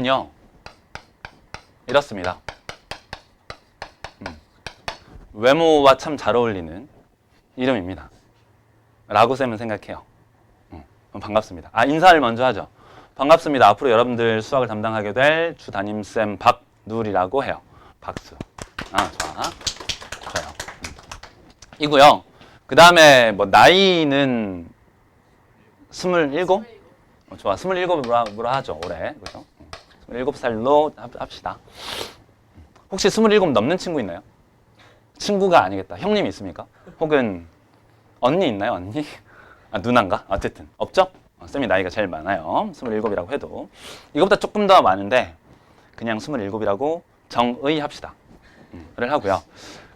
이름은요 이렇습니다. 외모와 참 잘 어울리는 이름입니다. 라고 쌤은 생각해요. 반갑습니다. 인사를 먼저 하죠. 반갑습니다. 앞으로 여러분들 수학을 담당하게 될 주 담임쌤 박누리라고 해요. 박수. 좋아. 좋아요. 이고요. 그 다음에 뭐 나이는 27? 좋아. 27으로 하죠. 올해. 그죠? 27살로 합시다. 혹시 27 넘는 친구 있나요? 친구가 아니겠다. 형님 있습니까? 혹은 언니 있나요? 언니? 누나인가? 어쨌든 없죠? 쌤이 나이가 제일 많아요. 27이라고 해도. 이거보다 조금 더 많은데 그냥 27이라고 정의 합시다. 를 하고요.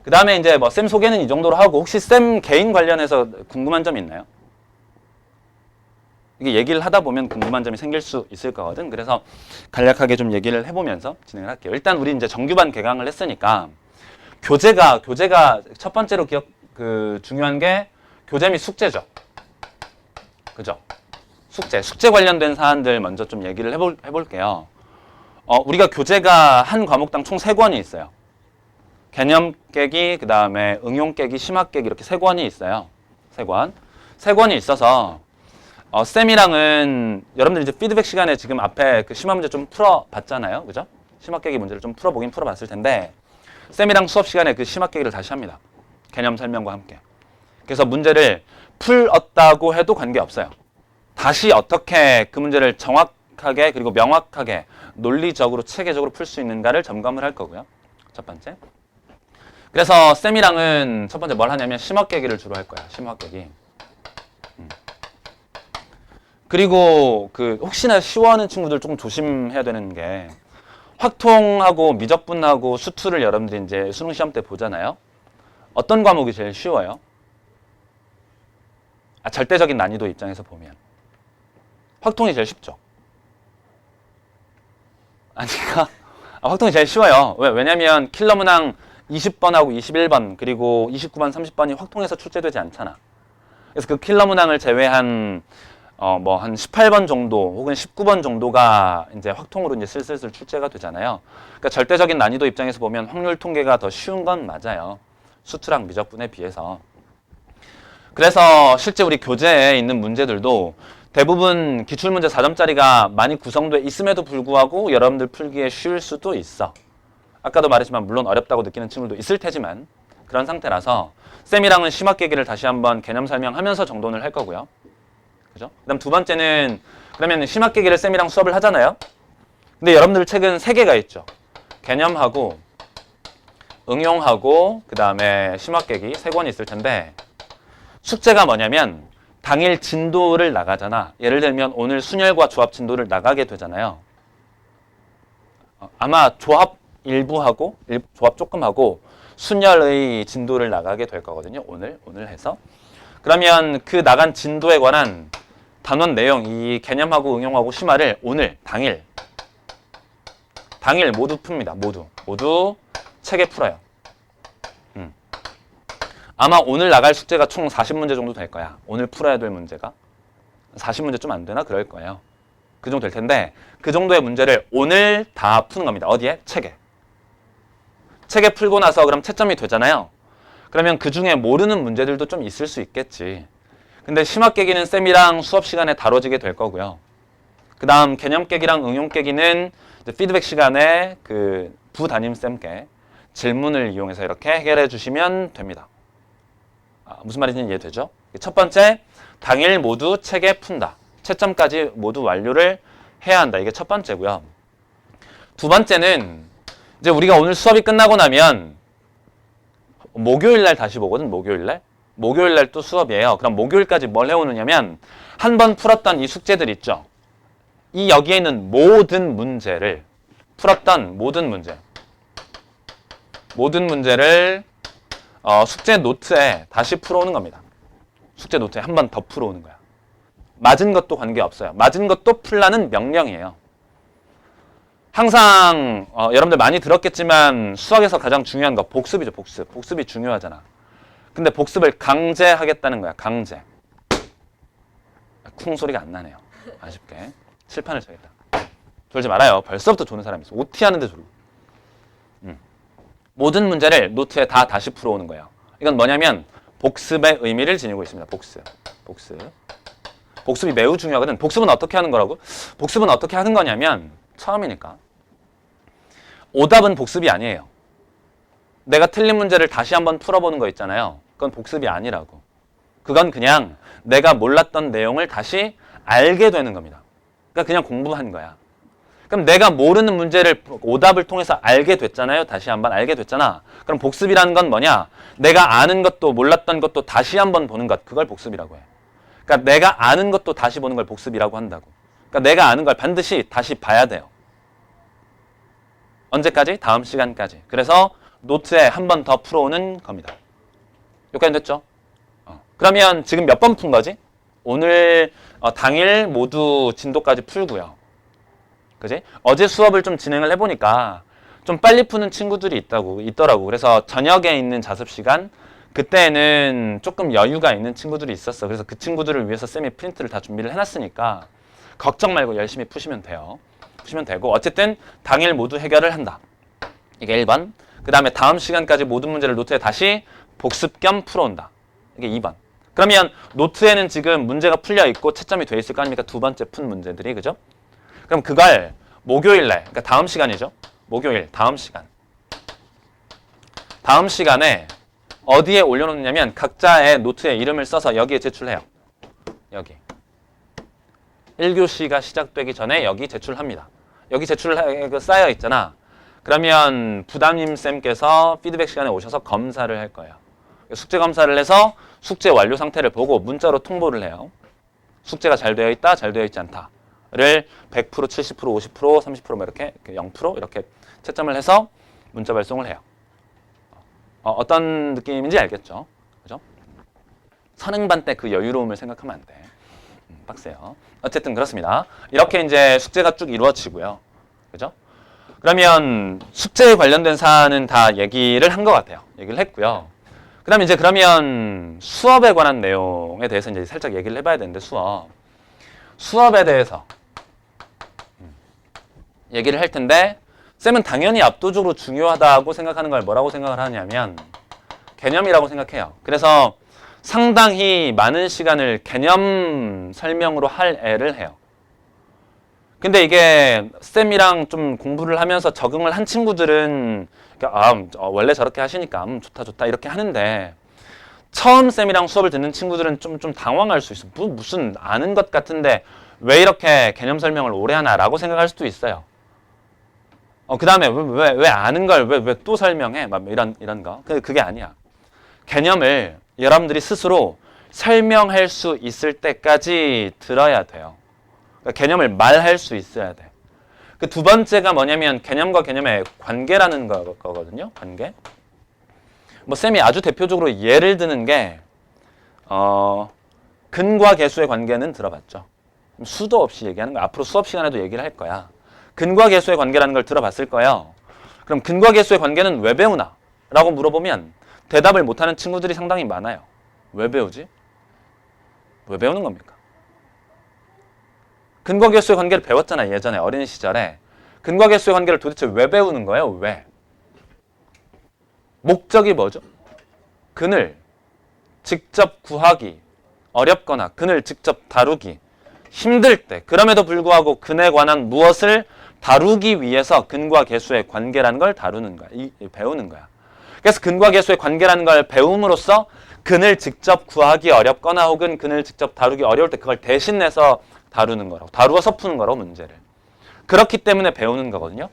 그 다음에 이제 뭐 쌤 소개는 이 정도로 하고 혹시 쌤 개인 관련해서 궁금한 점이 있나요? 이게 얘기를 하다 보면 궁금한 점이 생길 수 있을 거거든. 그래서 간략하게 좀 얘기를 해보면서 진행을 할게요. 일단 우리 이제 정규반 개강을 했으니까 교재가 첫 번째로 중요한 게 교재 및 숙제죠. 그죠? 숙제 관련된 사안들 먼저 좀 얘기를 해볼게요. 우리가 교재가 한 과목당 총 3권이 있어요. 개념 깨기, 그 다음에 응용 깨기, 심화 깨기 이렇게 3권이 있어요. 3권. 3권이 있어서 쌤이랑은 여러분들 이제 피드백 시간에 지금 앞에 그 심화 문제 좀 풀어봤잖아요. 그죠? 심화 깨기 문제를 좀 풀어봤을 텐데 쌤이랑 수업 시간에 그 심화 깨기를 다시 합니다. 개념 설명과 함께. 그래서 문제를 풀었다고 해도 관계없어요. 다시 어떻게 그 문제를 정확하게 그리고 명확하게 논리적으로 체계적으로 풀 수 있는가를 점검을 할 거고요. 첫 번째. 그래서 쌤이랑은 첫 번째 뭘 하냐면 심화 깨기를 주로 할 거야. 심화 깨기. 그리고 혹시나 쉬워하는 친구들 조금 조심해야 되는 게 확통하고 미적분하고 수투를 여러분들이 이제 수능 시험 때 보잖아요. 어떤 과목이 제일 쉬워요? 절대적인 난이도 입장에서 보면 확통이 제일 쉽죠. 확통이 제일 쉬워요. 왜냐면 킬러 문항 20번하고 21번 그리고 29번, 30번이 확통해서 출제되지 않잖아. 그래서 그 킬러 문항을 제외한 한 18번 정도 혹은 19번 정도가 이제 확통으로 이제 슬슬 출제가 되잖아요. 그러니까 절대적인 난이도 입장에서 보면 확률 통계가 더 쉬운 건 맞아요. 수투랑 미적분에 비해서. 그래서 실제 우리 교재에 있는 문제들도 대부분 기출문제 4점짜리가 많이 구성돼 있음에도 불구하고 여러분들 풀기에 쉬울 수도 있어. 아까도 말했지만 물론 어렵다고 느끼는 친구도 있을 테지만 그런 상태라서 쌤이랑은 심화 깨기를 다시 한번 개념 설명하면서 정돈을 할 거고요. 그죠? 그다음 두 번째는 그러면 심화 깨기를 쌤이랑 수업을 하잖아요. 근데 여러분들 책은 3개가 있죠. 개념하고 응용하고 그 다음에 심화 깨기 3권이 있을 텐데 숙제가 뭐냐면 당일 진도를 나가잖아. 예를 들면 오늘 순열과 조합 진도를 나가게 되잖아요. 아마 조합 일부 하고 조합 조금 하고 순열의 진도를 나가게 될 거거든요. 오늘 해서. 그러면 그 나간 진도에 관한 단원 내용, 이 개념하고 응용하고 심화를 오늘 당일 모두 풉니다. 모두 책에 풀어요. 아마 오늘 나갈 숙제가 총 40문제 정도 될 거야. 오늘 풀어야 될 문제가 40문제 좀 안 되나? 그럴 거예요. 그 정도 될 텐데 그 정도의 문제를 오늘 다 푸는 겁니다. 어디에? 책에 풀고 나서 그럼 채점이 되잖아요. 그러면 그 중에 모르는 문제들도 좀 있을 수 있겠지. 근데 심화 깨기는 쌤이랑 수업 시간에 다뤄지게 될 거고요. 그 다음 개념 깨기랑 응용 깨기는 피드백 시간에 그 부담임쌤께 질문을 이용해서 이렇게 해결해 주시면 됩니다. 무슨 말인지 이해되죠? 첫 번째, 당일 모두 책에 푼다. 채점까지 모두 완료를 해야 한다. 이게 첫 번째고요. 두 번째는 이제 우리가 오늘 수업이 끝나고 나면 목요일 날 다시 보거든. 목요일 날 또 수업이에요. 그럼 목요일까지 뭘 해오느냐면 한 번 풀었던 이 숙제들 있죠. 이 여기에 있는 모든 문제를 풀었던 모든 문제를 숙제 노트에 다시 풀어오는 겁니다. 숙제 노트에 한 번 더 풀어오는 거야. 맞은 것도 관계없어요. 맞은 것도 풀라는 명령이에요. 항상 여러분들 많이 들었겠지만 수학에서 가장 중요한 거 복습이죠. 복습이 중요하잖아. 근데 복습을 강제하겠다는 거야. 강제. 쿵 소리가 안 나네요. 아쉽게. 칠판을 쳐야겠다. 졸지 말아요. 벌써부터 조는 사람이 있어. OT 하는데 졸고. 모든 문제를 노트에 다 다시 풀어오는 거예요. 이건 뭐냐면 복습의 의미를 지니고 있습니다. 복습. 복습이 매우 중요하거든. 복습은 어떻게 하는 거라고? 복습은 어떻게 하는 거냐면 처음이니까 오답은 복습이 아니에요. 내가 틀린 문제를 다시 한번 풀어보는 거 있잖아요. 그건 복습이 아니라고. 그건 그냥 내가 몰랐던 내용을 다시 알게 되는 겁니다. 그러니까 그냥 공부한 거야. 그럼 내가 모르는 문제를 오답을 통해서 알게 됐잖아요. 다시 한번 알게 됐잖아. 그럼 복습이라는 건 뭐냐? 내가 아는 것도 몰랐던 것도 다시 한번 보는 것. 그걸 복습이라고 해요. 그러니까 내가 아는 것도 다시 보는 걸 복습이라고 한다고. 그러니까 내가 아는 걸 반드시 다시 봐야 돼요. 언제까지? 다음 시간까지. 그래서 노트에 한 번 더 풀어오는 겁니다. 여기까지 됐죠? 그러면 지금 몇 번 푼 거지? 오늘 당일 모두 진도까지 풀고요. 그지? 어제 수업을 좀 진행을 해보니까 좀 빨리 푸는 친구들이 있더라고. 그래서 저녁에 있는 자습 시간 그때는 조금 여유가 있는 친구들이 있었어. 그래서 그 친구들을 위해서 쌤이 프린트를 다 준비를 해놨으니까 걱정 말고 열심히 푸시면 돼요. 푸시면 되고 어쨌든 당일 모두 해결을 한다. 이게 1번. 그 다음에 다음 시간까지 모든 문제를 노트에 다시 복습 겸 풀어온다. 이게 2번. 그러면 노트에는 지금 문제가 풀려 있고 채점이 돼 있을 거 아닙니까? 두 번째 푼 문제들이. 그죠? 그럼 그걸 목요일날, 그러니까 다음 시간이죠. 목요일, 다음 시간. 다음 시간에 어디에 올려놓느냐면 각자의 노트에 이름을 써서 여기에 제출해요. 여기. 1교시가 시작되기 전에 여기 제출합니다. 여기 제출을 쌓여 있잖아. 그러면 부담임 쌤께서 피드백 시간에 오셔서 검사를 할 거예요. 숙제 검사를 해서 숙제 완료 상태를 보고 문자로 통보를 해요. 숙제가 잘 되어 있다, 잘 되어 있지 않다. 를 100%, 70%, 50%, 30% 뭐 이렇게 0% 이렇게 채점을 해서 문자 발송을 해요. 어떤 느낌인지 알겠죠? 그죠? 선행반 때 그 여유로움을 생각하면 안 돼. 빡세요. 어쨌든 그렇습니다. 이렇게 이제 숙제가 쭉 이루어지고요. 그죠? 그러면 숙제에 관련된 사안은 다 얘기를 한 것 같아요. 얘기를 했고요. 그 다음에 이제 그러면 수업에 관한 내용에 대해서 이제 살짝 얘기를 해봐야 되는데 수업에 대해서 얘기를 할 텐데 쌤은 당연히 압도적으로 중요하다고 생각하는 걸 뭐라고 생각을 하냐면 개념이라고 생각해요. 그래서 상당히 많은 시간을 개념 설명으로 할 애를 해요. 근데 이게 쌤이랑 좀 공부를 하면서 적응을 한 친구들은 원래 저렇게 하시니까 좋다 이렇게 하는데 처음 쌤이랑 수업을 듣는 친구들은 좀 당황할 수 있어. 무슨 아는 것 같은데 왜 이렇게 개념 설명을 오래 하나라고 생각할 수도 있어요. 그 다음에 왜 아는 걸 왜 또 설명해? 막 이런 거. 그게 아니야. 개념을 여러분들이 스스로 설명할 수 있을 때까지 들어야 돼요. 그러니까 개념을 말할 수 있어야 돼. 그 두 번째가 뭐냐면 개념과 개념의 관계라는 거거든요. 관계. 뭐 쌤이 아주 대표적으로 예를 드는 게 근과 계수의 관계는 들어봤죠. 수도 없이 얘기하는 거. 앞으로 수업 시간에도 얘기를 할 거야. 근과 계수의 관계라는 걸 들어봤을 거예요. 그럼 근과 계수의 관계는 왜 배우나? 라고 물어보면 대답을 못하는 친구들이 상당히 많아요. 왜 배우지? 왜 배우는 겁니까? 근과 계수의 관계를 배웠잖아요. 예전에 어린 시절에. 근과 계수의 관계를 도대체 왜 배우는 거예요? 왜? 목적이 뭐죠? 근을 직접 구하기 어렵거나 근을 직접 다루기 힘들 때 그럼에도 불구하고 근에 관한 무엇을 다루기 위해서 근과 계수의 관계라는 걸 다루는 거야. 배우는 거야. 그래서 근과 계수의 관계라는 걸 배움으로써 근을 직접 구하기 어렵거나 혹은 근을 직접 다루기 어려울 때 그걸 대신해서 다루는 거라고. 다루어서 푸는 거라고 문제를. 그렇기 때문에 배우는 거거든요.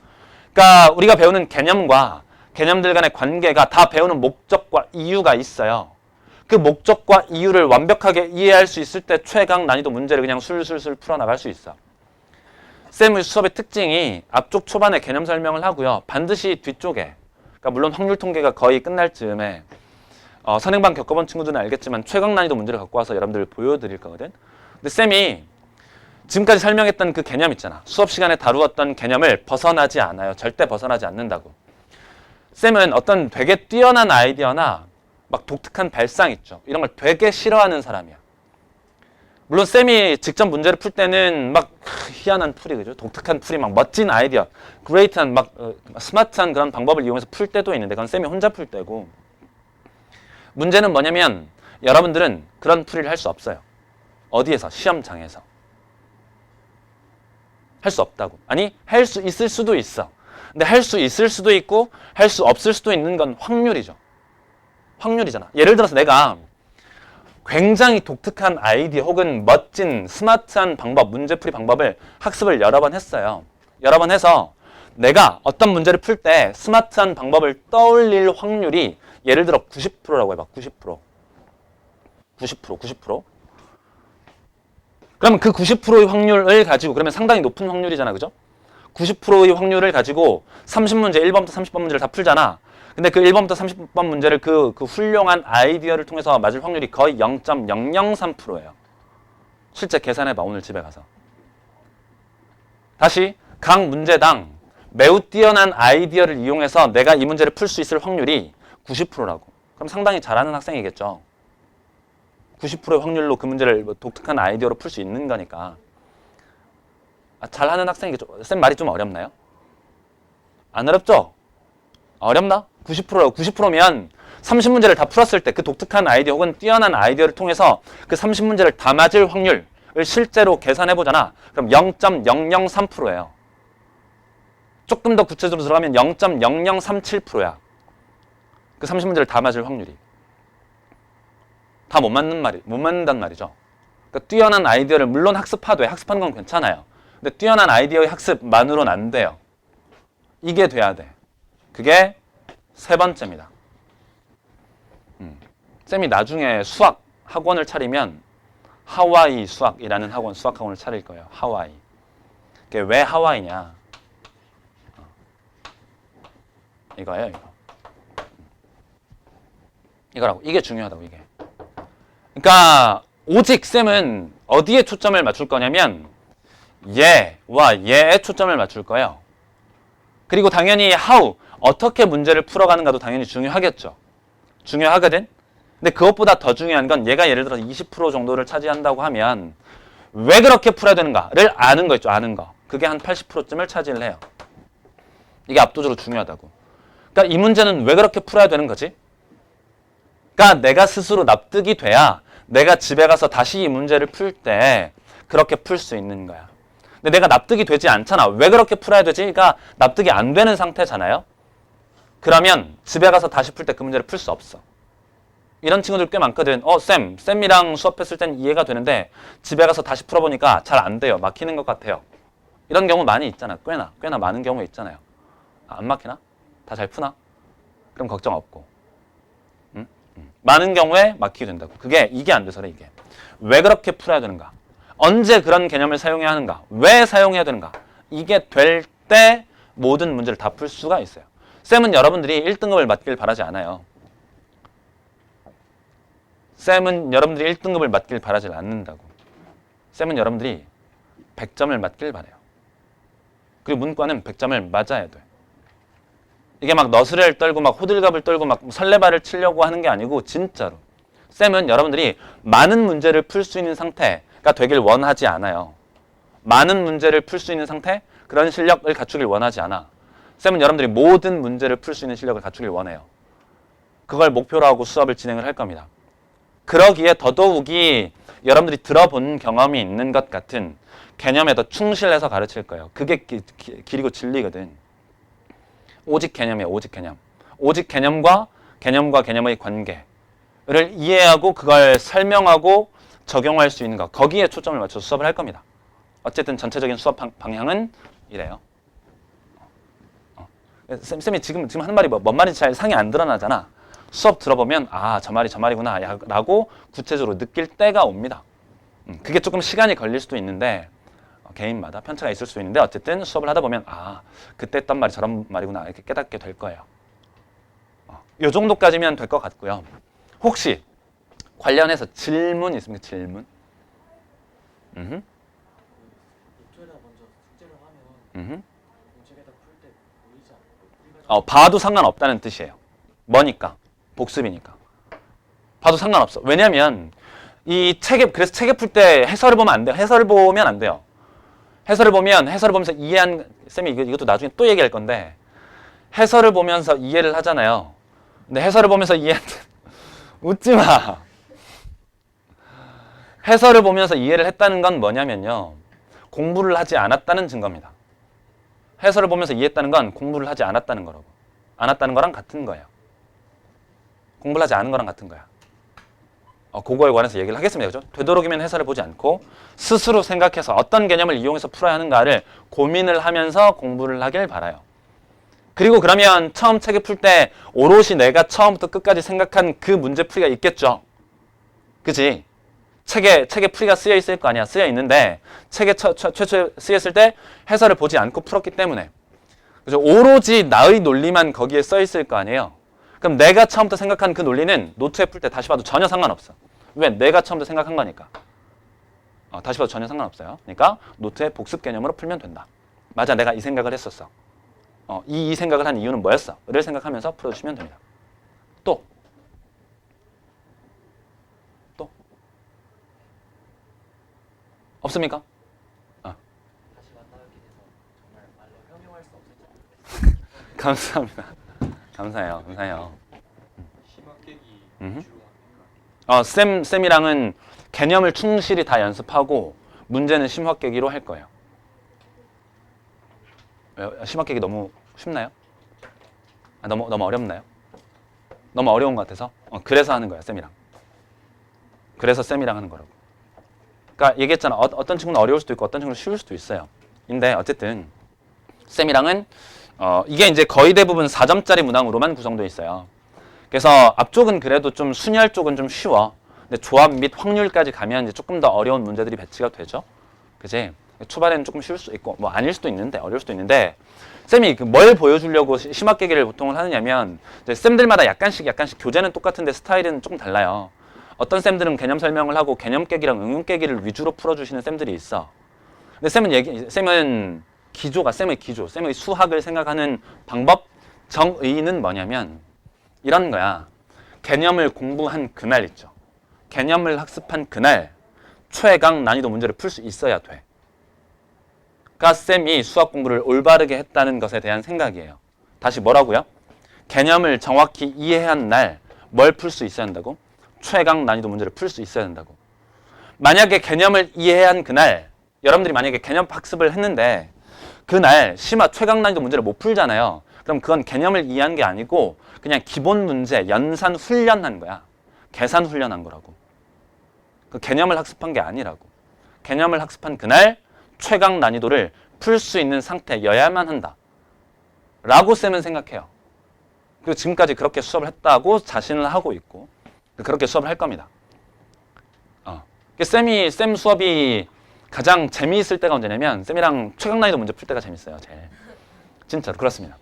그러니까 우리가 배우는 개념과 개념들 간의 관계가 다 배우는 목적과 이유가 있어요. 그 목적과 이유를 완벽하게 이해할 수 있을 때 최강 난이도 문제를 그냥 술술술 풀어나갈 수 있어. 쌤의 수업의 특징이 앞쪽 초반에 개념 설명을 하고요. 반드시 뒤쪽에, 그러니까 물론 확률 통계가 거의 끝날 즈음에 선행반 겪어본 친구들은 알겠지만 최강 난이도 문제를 갖고 와서 여러분들 보여드릴 거거든. 근데 쌤이 지금까지 설명했던 그 개념 있잖아. 수업 시간에 다루었던 개념을 벗어나지 않아요. 절대 벗어나지 않는다고. 쌤은 어떤 되게 뛰어난 아이디어나 막 독특한 발상 있죠. 이런 걸 되게 싫어하는 사람이야. 물론 쌤이 직접 문제를 풀 때는 막 희한한 풀이, 그죠? 독특한 풀이, 막 멋진 아이디어, 그레이트한 막 스마트한 그런 방법을 이용해서 풀 때도 있는데 그건 쌤이 혼자 풀 때고, 문제는 뭐냐면 여러분들은 그런 풀이를 할 수 없어요. 어디에서? 시험장에서. 할 수 없다고. 아니, 할 수 있을 수도 있어. 근데 할 수 있을 수도 있고 할 수 없을 수도 있는 건 확률이죠. 확률이잖아. 예를 들어서 내가 굉장히 독특한 아이디어 혹은 멋진 스마트한 방법, 문제풀이 방법을 학습을 여러 번 했어요. 여러 번 해서 내가 어떤 문제를 풀 때 스마트한 방법을 떠올릴 확률이 예를 들어 90%라고 해봐. 90%. 90%, 90%. 그러면 그 90%의 확률을 가지고, 그러면 상당히 높은 확률이잖아. 그죠? 90%의 확률을 가지고 30문제, 1번부터 30번 문제를 다 풀잖아. 근데 그 1번부터 30번 문제를 그 훌륭한 아이디어를 통해서 맞을 확률이 거의 0.003%예요. 실제 계산해봐, 오늘 집에 가서. 다시, 각 문제당 매우 뛰어난 아이디어를 이용해서 내가 이 문제를 풀 수 있을 확률이 90%라고. 그럼 상당히 잘하는 학생이겠죠. 90%의 확률로 그 문제를 독특한 아이디어로 풀 수 있는 거니까. 잘하는 학생이겠죠. 쌤 말이 좀 어렵나요? 안 어렵죠? 어렵나? 90%라고. 90%면 30문제를 다 풀었을 때 그 독특한 아이디어 혹은 뛰어난 아이디어를 통해서 그 30문제를 다 맞을 확률을 실제로 계산해보잖아. 그럼 0.003%예요. 조금 더 구체적으로 들어가면 0.0037%야. 그 30문제를 다 맞을 확률이. 다 못 맞는단 말이죠. 그러니까 뛰어난 아이디어를 물론 학습해도 돼. 학습하는 건 괜찮아요. 근데 뛰어난 아이디어의 학습만으로는 안 돼요. 이게 돼야 돼. 그게 세 번째입니다. 쌤이 나중에 수학 학원을 차리면 하와이 수학이라는 수학 학원을 차릴 거예요. 하와이. 그게 왜 하와이냐? 이거예요, 이거. 이거라고. 이게 중요하다고, 이게. 그러니까 오직 쌤은 어디에 초점을 맞출 거냐면 얘와 얘에 초점을 맞출 거예요. 그리고 당연히 how, 어떻게 문제를 풀어가는가도 당연히 중요하겠죠. 중요하거든. 근데 그것보다 더 중요한 건 얘가 예를 들어서 20% 정도를 차지한다고 하면 왜 그렇게 풀어야 되는가를 아는 거 있죠. 아는 거. 그게 한 80%쯤을 차지를 해요. 이게 압도적으로 중요하다고. 그러니까 이 문제는 왜 그렇게 풀어야 되는 거지? 그러니까 내가 스스로 납득이 돼야 내가 집에 가서 다시 이 문제를 풀 때 그렇게 풀 수 있는 거야. 근데 내가 납득이 되지 않잖아. 왜 그렇게 풀어야 되지? 그러니까 납득이 안 되는 상태잖아요. 그러면 집에 가서 다시 풀 때 그 문제를 풀 수 없어. 이런 친구들 꽤 많거든. 쌤이랑 수업했을 땐 이해가 되는데 집에 가서 다시 풀어보니까 잘 안 돼요. 막히는 것 같아요. 이런 경우 많이 있잖아. 꽤나 많은 경우 있잖아요. 안 막히나? 다 잘 푸나? 그럼 걱정 없고. 많은 경우에 막히게 된다고. 이게 안 돼서래, 이게. 왜 그렇게 풀어야 되는가? 언제 그런 개념을 사용해야 하는가? 왜 사용해야 되는가? 이게 될 때 모든 문제를 다 풀 수가 있어요. 쌤은 여러분들이 1등급을 맞길 바라지 않아요. 쌤은 여러분들이 1등급을 맞길 바라지 않는다고. 쌤은 여러분들이 100점을 맞길 바라요. 그리고 문과는 100점을 맞아야 돼. 이게 막 너스레를 떨고 막 호들갑을 떨고 막 설레발을 치려고 하는 게 아니고 진짜로. 쌤은 여러분들이 많은 문제를 풀 수 있는 상태가 되길 원하지 않아요. 많은 문제를 풀 수 있는 상태? 그런 실력을 갖추길 원하지 않아. 쌤은 여러분들이 모든 문제를 풀 수 있는 실력을 갖추길 원해요. 그걸 목표로 하고 수업을 진행을 할 겁니다. 그러기에 더더욱이 여러분들이 들어본 경험이 있는 것 같은 개념에 더 충실해서 가르칠 거예요. 그게 길이고 진리거든. 오직 개념이에요. 오직 개념. 오직 개념과 개념의 관계를 이해하고 그걸 설명하고 적용할 수 있는 것. 거기에 초점을 맞춰서 수업을 할 겁니다. 어쨌든 전체적인 수업 방향은 이래요. 쌤이 지금 하는 말이 뭔 말인지 잘 상이 안 드러나잖아. 수업 들어보면 저 말이 저 말이구나 라고 구체적으로 느낄 때가 옵니다. 그게 조금 시간이 걸릴 수도 있는데 개인마다 편차가 있을 수 있는데 어쨌든 수업을 하다 보면 그때 했던 말이 저런 말이구나 이렇게 깨닫게 될 거예요. 이 정도까지면 될 것 같고요. 혹시 관련해서 질문 있습니까? 질문? 목표에다 먼저 숙제를 하면 공책에다 풀 때 보이지 않고 봐도 상관없다는 뜻이에요. 뭐니까? 복습이니까. 봐도 상관없어. 왜냐면 이 책에 그래서 책에 풀 때 해설을 보면 안 돼요. 해설을 보면 안 돼요. 해설을 보면서 이해한 쌤이 이것도 나중에 또 얘기할 건데 해설을 보면서 이해를 하잖아요. 근데 해설을 보면서 웃지 마. 해설을 보면서 이해를 했다는 건 뭐냐면요. 공부를 하지 않았다는 증거입니다. 해설을 보면서 이해했다는 건 공부를 하지 않았다는 거라고. 않았다는 거랑 같은 거예요. 공부를 하지 않은 거랑 같은 거야. 그거에 관해서 얘기를 하겠습니다. 그죠? 되도록이면 해설을 보지 않고 스스로 생각해서 어떤 개념을 이용해서 풀어야 하는가를 고민을 하면서 공부를 하길 바라요. 그리고 그러면 처음 책을 풀 때 오롯이 내가 처음부터 끝까지 생각한 그 문제풀이가 있겠죠. 그지? 책에 풀이가 쓰여 있을 거 아니야. 쓰여 있는데 책에 최초에 쓰였을 때 해설을 보지 않고 풀었기 때문에 그죠? 오로지 나의 논리만 거기에 써 있을 거 아니에요. 그럼 내가 처음부터 생각한 그 논리는 노트에 풀 때 다시 봐도 전혀 상관없어. 왜? 내가 처음부터 생각한 거니까. 다시 봐도 전혀 상관없어요. 그러니까 노트에 복습 개념으로 풀면 된다. 맞아, 내가 이 생각을 했었어. 이 생각을 한 이유는 뭐였어? 를 생각하면서 풀어주시면 됩니다. 또 없습니까? 다시 만나뵙게 돼서 정말 말로 형용할 수 없을 정도로 감사합니다. 감사해요. 심화 깨기 음흠. 주로 합니까? 쌤이랑은 개념을 충실히 다 연습하고 문제는 심화 깨기로 할 거예요. 심화 깨기 너무 쉽나요? 너무 어렵나요? 너무 어려운 것 같아서? 그래서 하는 거야, 쌤이랑. 그래서 쌤이랑 하는 거라고. 그러니까 얘기했잖아. 어떤 친구는 어려울 수도 있고 어떤 친구는 쉬울 수도 있어요. 근데 어쨌든 쌤이랑은 이게 이제 거의 대부분 4점짜리 문항으로만 구성되어 있어요. 그래서 앞쪽은 그래도 좀 순열 쪽은 좀 쉬워. 근데 조합 및 확률까지 가면 이제 조금 더 어려운 문제들이 배치가 되죠. 그지? 초반에는 조금 쉬울 수도 있고 뭐 아닐 수도 있는데 어려울 수도 있는데 쌤이 뭘 보여주려고 심화 깨기를 보통 하느냐면 이제 쌤들마다 약간씩 교재는 똑같은데 스타일은 조금 달라요. 어떤 쌤들은 개념 설명을 하고 개념 깨기랑 응용 깨기를 위주로 풀어주시는 쌤들이 있어. 근데 쌤은 쌤의 기조, 쌤의 수학을 생각하는 방법, 정의는 뭐냐면 이런 거야. 개념을 공부한 그날 있죠. 개념을 학습한 그날 최강 난이도 문제를 풀 수 있어야 돼. 그러니까 쌤이 수학 공부를 올바르게 했다는 것에 대한 생각이에요. 다시 뭐라고요? 개념을 정확히 이해한 날 뭘 풀 수 있어야 한다고? 최강 난이도 문제를 풀 수 있어야 된다고. 만약에 개념을 이해한 그날 여러분들이 만약에 개념 학습을 했는데 그날 심화 최강 난이도 문제를 못 풀잖아요. 그럼 그건 개념을 이해한 게 아니고 그냥 기본 문제 연산 훈련한 거야. 계산 훈련한 거라고. 그 개념을 학습한 게 아니라고. 개념을 학습한 그날 최강 난이도를 풀 수 있는 상태여야만 한다. 라고 쌤은 생각해요. 그리고 지금까지 그렇게 수업을 했다고 자신을 하고 있고 그렇게 수업을 할 겁니다. 쌤 수업이 가장 재미있을 때가 언제냐면 쌤이랑 최강 난이도 문제 풀 때가 재밌어요. 제일. 진짜로 그렇습니다.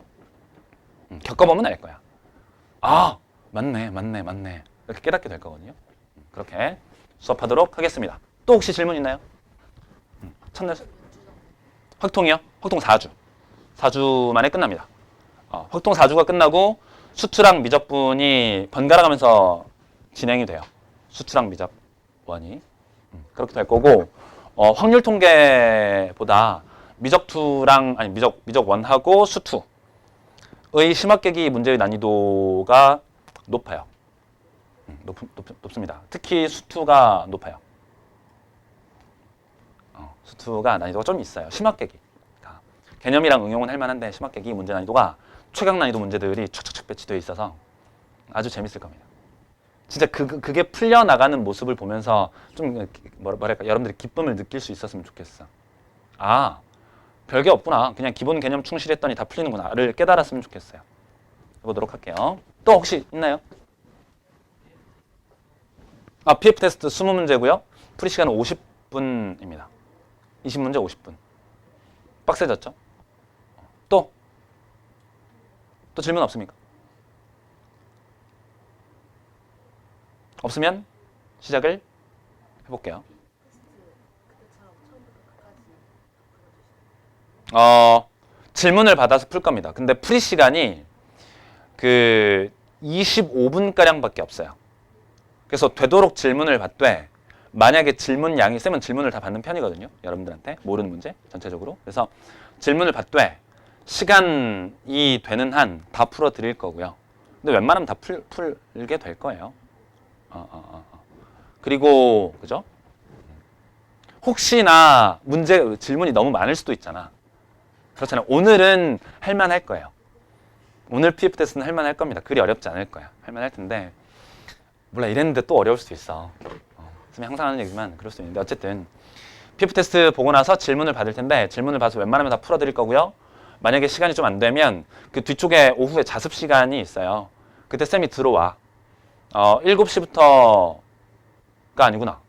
겪어보면 알 거야. 맞네. 이렇게 깨닫게 될 거거든요. 그렇게 수업하도록 하겠습니다. 또 혹시 질문 있나요? 첫날 확통이요? 확통 4주. 4주 만에 끝납니다. 확통 4주가 끝나고 수투랑 미적분이 번갈아 가면서 진행이 돼요. 수투랑 미적원이. 그렇게 될 거고 확률 통계보다 미적원하고 수투의 심화 깨기 문제의 난이도가 높아요. 높습니다. 특히 수투가 높아요. 수투가 난이도가 좀 있어요. 심화 깨기. 그러니까 개념이랑 응용은 할 만한데 심화 깨기 문제 난이도가 최강 난이도 문제들이 촥촥촥 배치되어 있어서 아주 재밌을 겁니다. 진짜 그게 풀려나가는 모습을 보면서 좀 뭐랄까 여러분들이 기쁨을 느낄 수 있었으면 좋겠어. 별게 없구나. 그냥 기본 개념 충실했더니 다 풀리는구나를 깨달았으면 좋겠어요. 해보도록 할게요. 또 혹시 있나요? PF 테스트 20문제고요. 풀이 시간은 50분입니다. 20문제 50분. 빡세졌죠? 또 질문 없습니까? 없으면 시작을 해볼게요. 질문을 받아서 풀 겁니다. 근데 풀이 시간이 25분가량밖에 없어요. 그래서 되도록 질문을 받되 만약에 질문 양이 쌤은 질문을 다 받는 편이거든요. 여러분들한테 모르는 문제 전체적으로. 그래서 질문을 받되 시간이 되는 한 다 풀어 드릴 거고요. 근데 웬만하면 다 풀게 될 거예요. 그리고 그죠? 혹시나 질문이 너무 많을 수도 있잖아. 그렇잖아요. 오늘은 할만할 거예요. 오늘 PF 테스트는 할만할 겁니다. 그리 어렵지 않을 거야. 할만할 텐데 몰라 이랬는데 또 어려울 수도 있어. 선생님이 항상 하는 얘기지만 그럴 수도 있는데 어쨌든 PF 테스트 보고 나서 질문을 받을 텐데 질문을 봐서 웬만하면 다 풀어드릴 거고요. 만약에 시간이 좀 안 되면 그 뒤쪽에 오후에 자습 시간이 있어요. 그때 쌤이 들어와. 7시부터가 아니구나.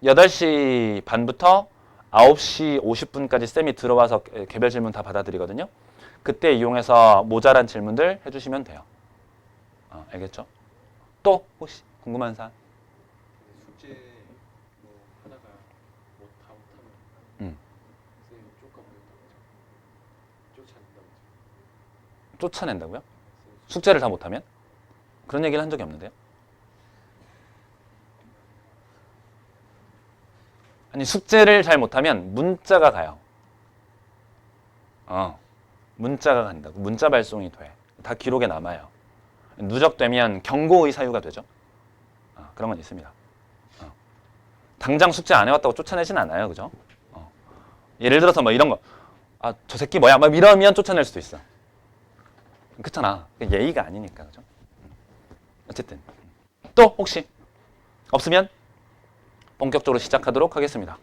8시 반부터 9시 50분까지 쌤이 들어와서 개별 질문 다 받아드리거든요. 그때 이용해서 모자란 질문들 해주시면 돼요. 알겠죠? 또 혹시 궁금한 사항? 숙제 뭐 하다가 다 못하면 선생님 쫓아낸다고 쫓아낸다고요? 숙제를 다 못하면? 그런 얘기를 한 적이 없는데요. 아니 숙제를 잘 못하면 문자가 가요. 문자가 간다고. 문자 발송이 돼. 다 기록에 남아요. 누적되면 경고의 사유가 되죠. 그런 건 있습니다. 당장 숙제 안 해왔다고 쫓아내진 않아요. 그죠? 예를 들어서 뭐 이런 거. 저 새끼 뭐야? 막 이러면 쫓아낼 수도 있어. 그렇잖아. 예의가 아니니까. 그죠? 어쨌든. 또 혹시 없으면 본격적으로 시작하도록 하겠습니다.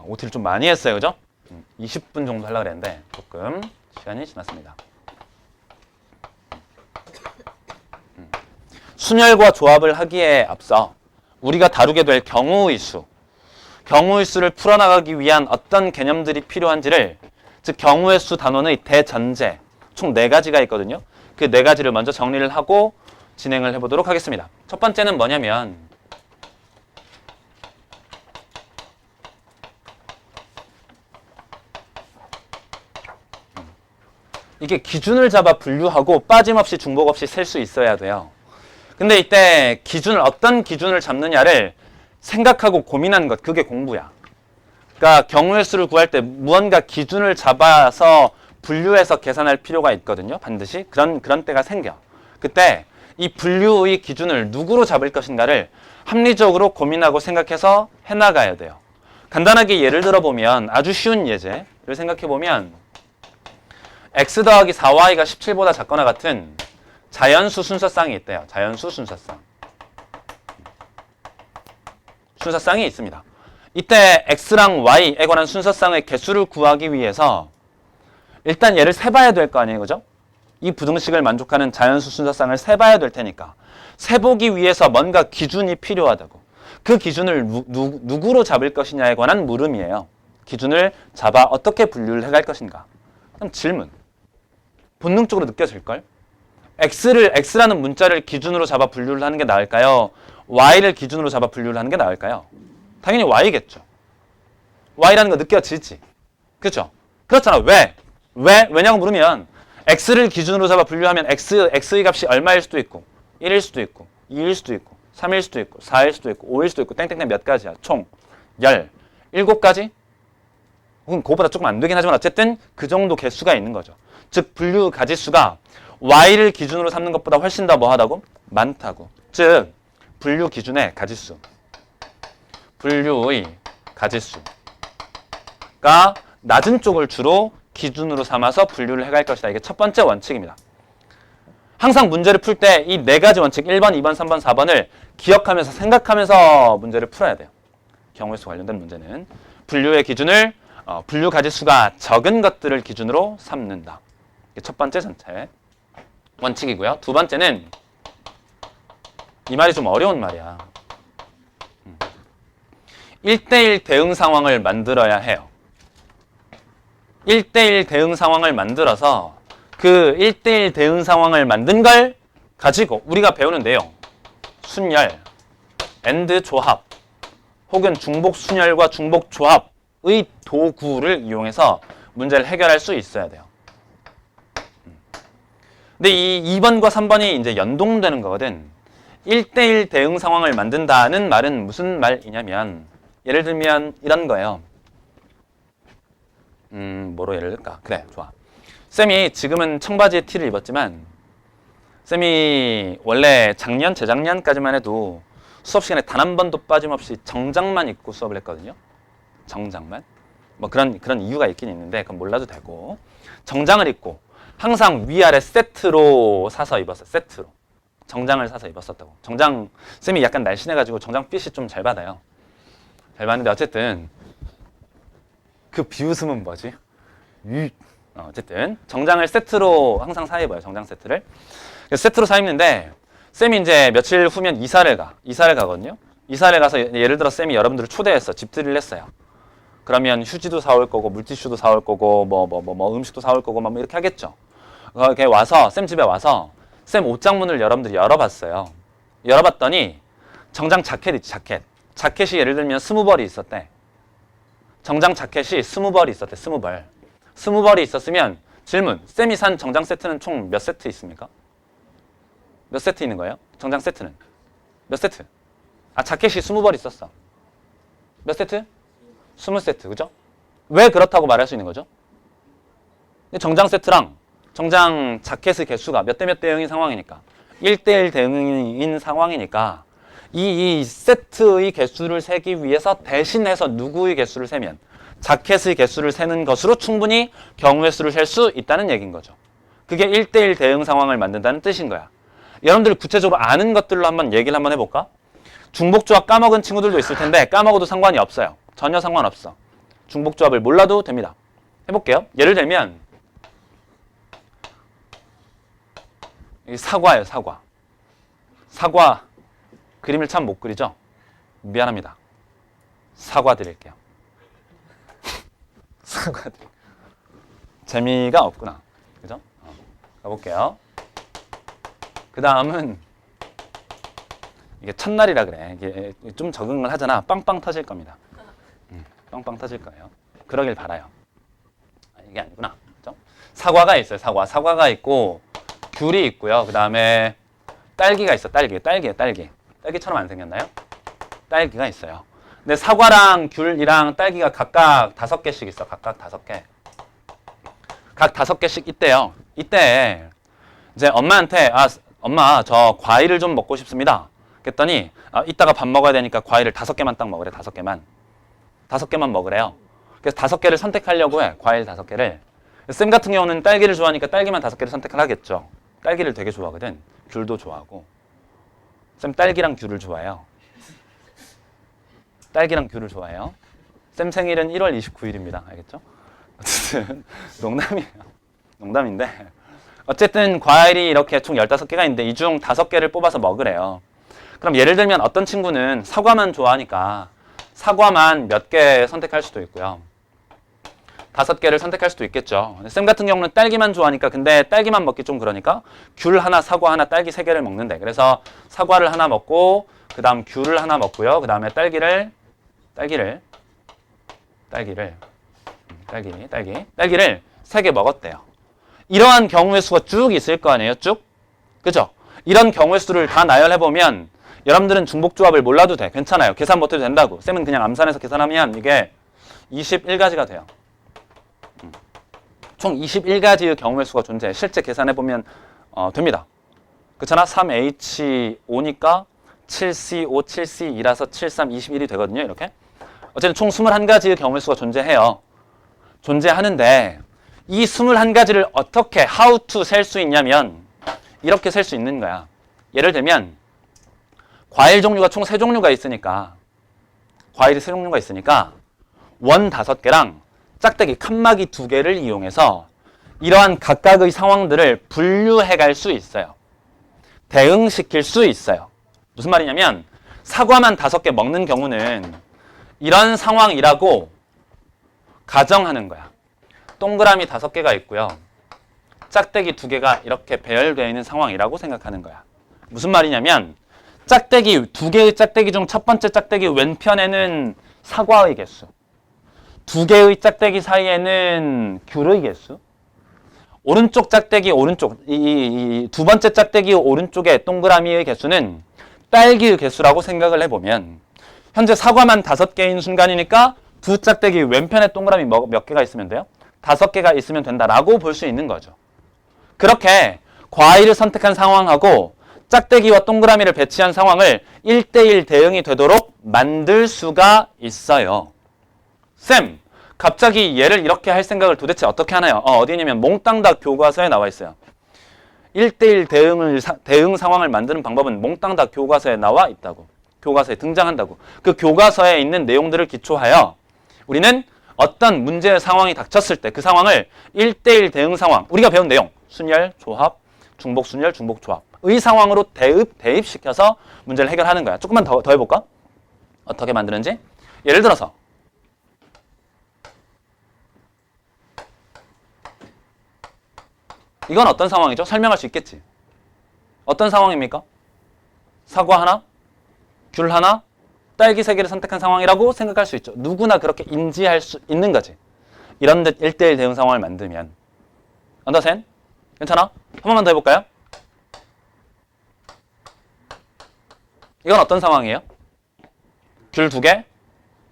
OT를 좀 많이 했어요. 그죠? 20분 정도 하려고 그랬는데 조금 시간이 지났습니다. 순열과 조합을 하기에 앞서 우리가 다루게 될 경우의 수를 풀어나가기 위한 어떤 개념들이 필요한지를 즉 경우의 수 단원의 대전제 총 4가지가 있거든요. 그 4가지를 먼저 정리를 하고 진행을 해보도록 하겠습니다. 첫 번째는 뭐냐면 이게 기준을 잡아 분류하고 빠짐없이 중복 없이 셀 수 있어야 돼요. 근데 이때 어떤 기준을 잡느냐를 생각하고 고민하는 것, 그게 공부야. 그러니까 경우의 수를 구할 때 무언가 기준을 잡아서 분류해서 계산할 필요가 있거든요. 반드시. 그런 때가 생겨. 그때 이 분류의 기준을 누구로 잡을 것인가를 합리적으로 고민하고 생각해서 해나가야 돼요. 간단하게 예를 들어보면 아주 쉬운 예제를 생각해보면 x 더하기 4y가 17보다 작거나 같은 자연수 순서쌍이 있대요. 자연수 순서쌍. 순서쌍이 있습니다. 이때 x랑 y에 관한 순서쌍의 개수를 구하기 위해서 일단 얘를 세봐야 될 거 아니에요. 그죠? 이 부등식을 만족하는 자연수 순서쌍을 세봐야 될 테니까 세보기 위해서 뭔가 기준이 필요하다고. 그 기준을 누구로 잡을 것이냐에 관한 물음이에요. 기준을 잡아 어떻게 분류를 해갈 것인가. 그럼 질문. 본능적으로 느껴질걸? x라는 문자를 기준으로 잡아 분류를 하는 게 나을까요? y를 기준으로 잡아 분류를 하는 게 나을까요? 당연히 y겠죠. y라는 거 느껴지지. 그렇죠? 그렇잖아. 왜냐고 물으면 x를 기준으로 잡아 분류하면 x의 값이 얼마일 수도 있고 1일 수도 있고 2일 수도 있고 3일 수도 있고 4일 수도 있고 5일 수도 있고 땡땡땡 몇 가지야. 총 17가지? 혹은 그거보다 조금 안 되긴 하지만 어쨌든 그 정도 개수가 있는 거죠. 즉 분류 가지수가 y를 기준으로 삼는 것보다 훨씬 더 뭐하다고? 많다고. 즉 분류 기준의 가지수. 분류의 가지수가 낮은 쪽을 주로 기준으로 삼아서 분류를 해갈 것이다. 이게 첫 번째 원칙입니다. 항상 문제를 풀 때 이 4가지 원칙 1번, 2번, 3번, 4번을 기억하면서 생각하면서 문제를 풀어야 돼요. 경우의 수 관련된 문제는 분류의 기준을 분류 가지수가 적은 것들을 기준으로 삼는다. 이게 첫 번째 전체 원칙이고요. 두 번째는 이 말이 좀 어려운 말이야. 1대1 대응 상황을 만들어야 해요. 1대1 대응 상황을 만들어서 그 1대1 대응 상황을 만든 걸 가지고 우리가 배우는 내용 순열, AND 조합 혹은 중복 순열과 중복 조합의 도구를 이용해서 문제를 해결할 수 있어야 돼요. 근데 이 2번과 3번이 이제 연동되는 거거든. 1대1 대응 상황을 만든다는 말은 무슨 말이냐면 예를 들면 이런 거예요. 뭐로 예를 들까? 그래, 좋아. 쌤이 지금은 청바지에 티를 입었지만 쌤이 원래 작년, 재작년까지만 해도 수업 시간에 단 한 번도 빠짐없이 정장만 입고 수업을 했거든요. 정장만. 뭐 그런 이유가 있긴 있는데 그건 몰라도 되고 정장을 입고 항상 위아래 세트로 사서 입었어요. 세트로. 정장을 사서 입었었다고. 정장 쌤이 약간 날씬해가지고 정장 핏이 좀 잘 받아요. 잘 받는데 어쨌든 그 비웃음은 뭐지? 어쨌든 정장을 세트로 항상 사 입어요. 정장 세트를. 그래서 세트로 사 입는데 쌤이 이제 며칠 후면 이사를 가거든요. 이사를 가서 예를 들어 쌤이 여러분들을 초대했어. 집들이를 했어요. 그러면 휴지도 사올 거고 물티슈도 사올 거고 뭐 음식도 사올 거고 막 이렇게 하겠죠. 이렇게 와서 쌤 집에 와서 쌤 옷장문을 여러분들이 열어봤어요. 열어봤더니 정장 자켓 있지, 자켓. 자켓이 예를 들면 20벌이 있었대. 정장 자켓이 20벌이 있었대. 20벌. 20벌이 있었으면 질문. 쌤이 산 정장 세트는 총 몇 세트 있습니까? 몇 세트 있는 거예요? 정장 세트는? 몇 세트? 아, 자켓이 20벌 있었어. 몇 세트? 20세트. 그죠? 왜 그렇다고 말할 수 있는 거죠? 정장 세트랑 정장 자켓의 개수가 몇 대 몇 대응인 상황이니까 1대1 대응인 상황이니까 이 세트의 개수를 세기 위해서 대신해서 누구의 개수를 세면 자켓의 개수를 세는 것으로 충분히 경우의 수를 셀 수 있다는 얘기인 거죠. 그게 1대1 대응 상황을 만든다는 뜻인 거야. 여러분들 구체적으로 아는 것들로 한번 얘기를 한번 해볼까? 중복조합 까먹은 친구들도 있을 텐데 까먹어도 상관이 없어요. 전혀 상관없어. 중복조합을 몰라도 됩니다. 해볼게요. 예를 들면 사과예요. 사과 그림을 참 못 그리죠? 미안합니다. 사과드릴게요. 사과드릴게요. 재미가 없구나. 그죠? 가볼게요. 그 다음은 이게 첫날이라 그래. 이게 좀 적응을 하잖아. 빵빵 터질 겁니다. 빵빵 터질 거예요. 그러길 바라요. 이게 아니구나. 그죠? 사과가 있어요. 사과가 있고 귤이 있고요. 그 다음에 딸기가 있어. 딸기예요. 딸기처럼 안 생겼나요? 딸기가 있어요. 근데 사과랑 귤이랑 딸기가 각각 5개씩 있어. 각각 5개. 각 5개씩 있대요. 이때 이제 엄마한테 엄마 저 과일을 좀 먹고 싶습니다. 그랬더니 이따가 밥 먹어야 되니까 과일을 5개만 딱 먹으래. 5개만. 5개만 먹으래요. 그래서 5개를 선택하려고 해. 과일 5개를. 쌤 같은 경우는 딸기를 좋아하니까 딸기만 5개를 선택을 하겠죠. 딸기를 되게 좋아하거든. 귤도 좋아하고. 쌤 딸기랑 귤을 좋아해요. 딸기랑 귤을 좋아해요. 쌤 생일은 1월 29일입니다. 알겠죠? 어쨌든 농담이에요. 농담인데 어쨌든 과일이 이렇게 총 15개가 있는데 이 중 5개를 뽑아서 먹으래요. 그럼 예를 들면 어떤 친구는 사과만 좋아하니까 사과만 몇 개 선택할 수도 있고요. 5개를 선택할 수도 있겠죠. 쌤 같은 경우는 딸기만 좋아하니까 근데 딸기만 먹기 좀 그러니까 귤 하나, 사과 하나, 딸기 3개를 먹는데 그래서 사과를 하나 먹고 그 다음 귤을 하나 먹고요. 그 다음에 딸기를 3개 먹었대요. 이러한 경우의 수가 쭉 있을 거 아니에요? 쭉? 그죠? 이런 경우의 수를 다 나열해보면 여러분들은 중복조합을 몰라도 돼. 괜찮아요. 계산 못해도 된다고. 쌤은 그냥 암산해서 계산하면 이게 21가지가 돼요. 총 21가지의 경우의 수가 존재해. 실제 계산해보면 됩니다. 그렇잖아? 3H5니까 7C5, 7C2라서 7, 3, 21이 되거든요. 이렇게. 어쨌든 총 21가지의 경우의 수가 존재해요. 존재하는데 이 21가지를 어떻게 how to 셀 수 있냐면 이렇게 셀 수 있는 거야. 예를 들면 과일 종류가 총 3종류가 있으니까 과일이 3종류가 있으니까 원 5개랑 짝대기 칸막이 2개를 이용해서 이러한 각각의 상황들을 분류해 갈 수 있어요. 대응시킬 수 있어요. 무슨 말이냐면 사과만 5개 먹는 경우는 이런 상황이라고 가정하는 거야. 동그라미 5개가 있고요. 짝대기 2개가 이렇게 배열되어 있는 상황이라고 생각하는 거야. 무슨 말이냐면 짝대기 2개의 짝대기 중 첫 번째 짝대기 왼편에는 사과의 개수, 2개의 짝대기 사이에는 귤의 개수, 오른쪽 짝대기 오른쪽 이 두 번째 짝대기 오른쪽에 동그라미의 개수는 딸기의 개수라고 생각을 해보면 현재 사과만 5개인 순간이니까 두 짝대기 왼편에 동그라미 몇 개가 있으면 돼요? 5개가 있으면 된다라고 볼 수 있는 거죠. 그렇게 과일을 선택한 상황하고 짝대기와 동그라미를 배치한 상황을 1대1 대응이 되도록 만들 수가 있어요. 쌤, 갑자기 얘를 이렇게 할 생각을 도대체 어떻게 하나요? 어디 있냐면 몽땅 다 교과서에 나와 있어요. 1대1 대응 상황을 만드는 방법은 몽땅 다 교과서에 나와 있다고. 교과서에 등장한다고. 그 교과서에 있는 내용들을 기초하여 우리는 어떤 문제의 상황이 닥쳤을 때 그 상황을 1대1 대응 상황, 우리가 배운 내용, 순열, 조합, 중복 순열, 중복 조합의 상황으로 대입시켜서 문제를 해결하는 거야. 조금만 더 해볼까? 어떻게 만드는지? 예를 들어서 이건 어떤 상황이죠? 설명할 수 있겠지. 어떤 상황입니까? 사과 하나, 귤 하나, 딸기 3개를 선택한 상황이라고 생각할 수 있죠. 누구나 그렇게 인지할 수 있는 거지. 이런 데 1대1 대응 상황을 만들면. 언더센? 괜찮아? 한 번만 더 해볼까요? 이건 어떤 상황이에요? 귤 2개,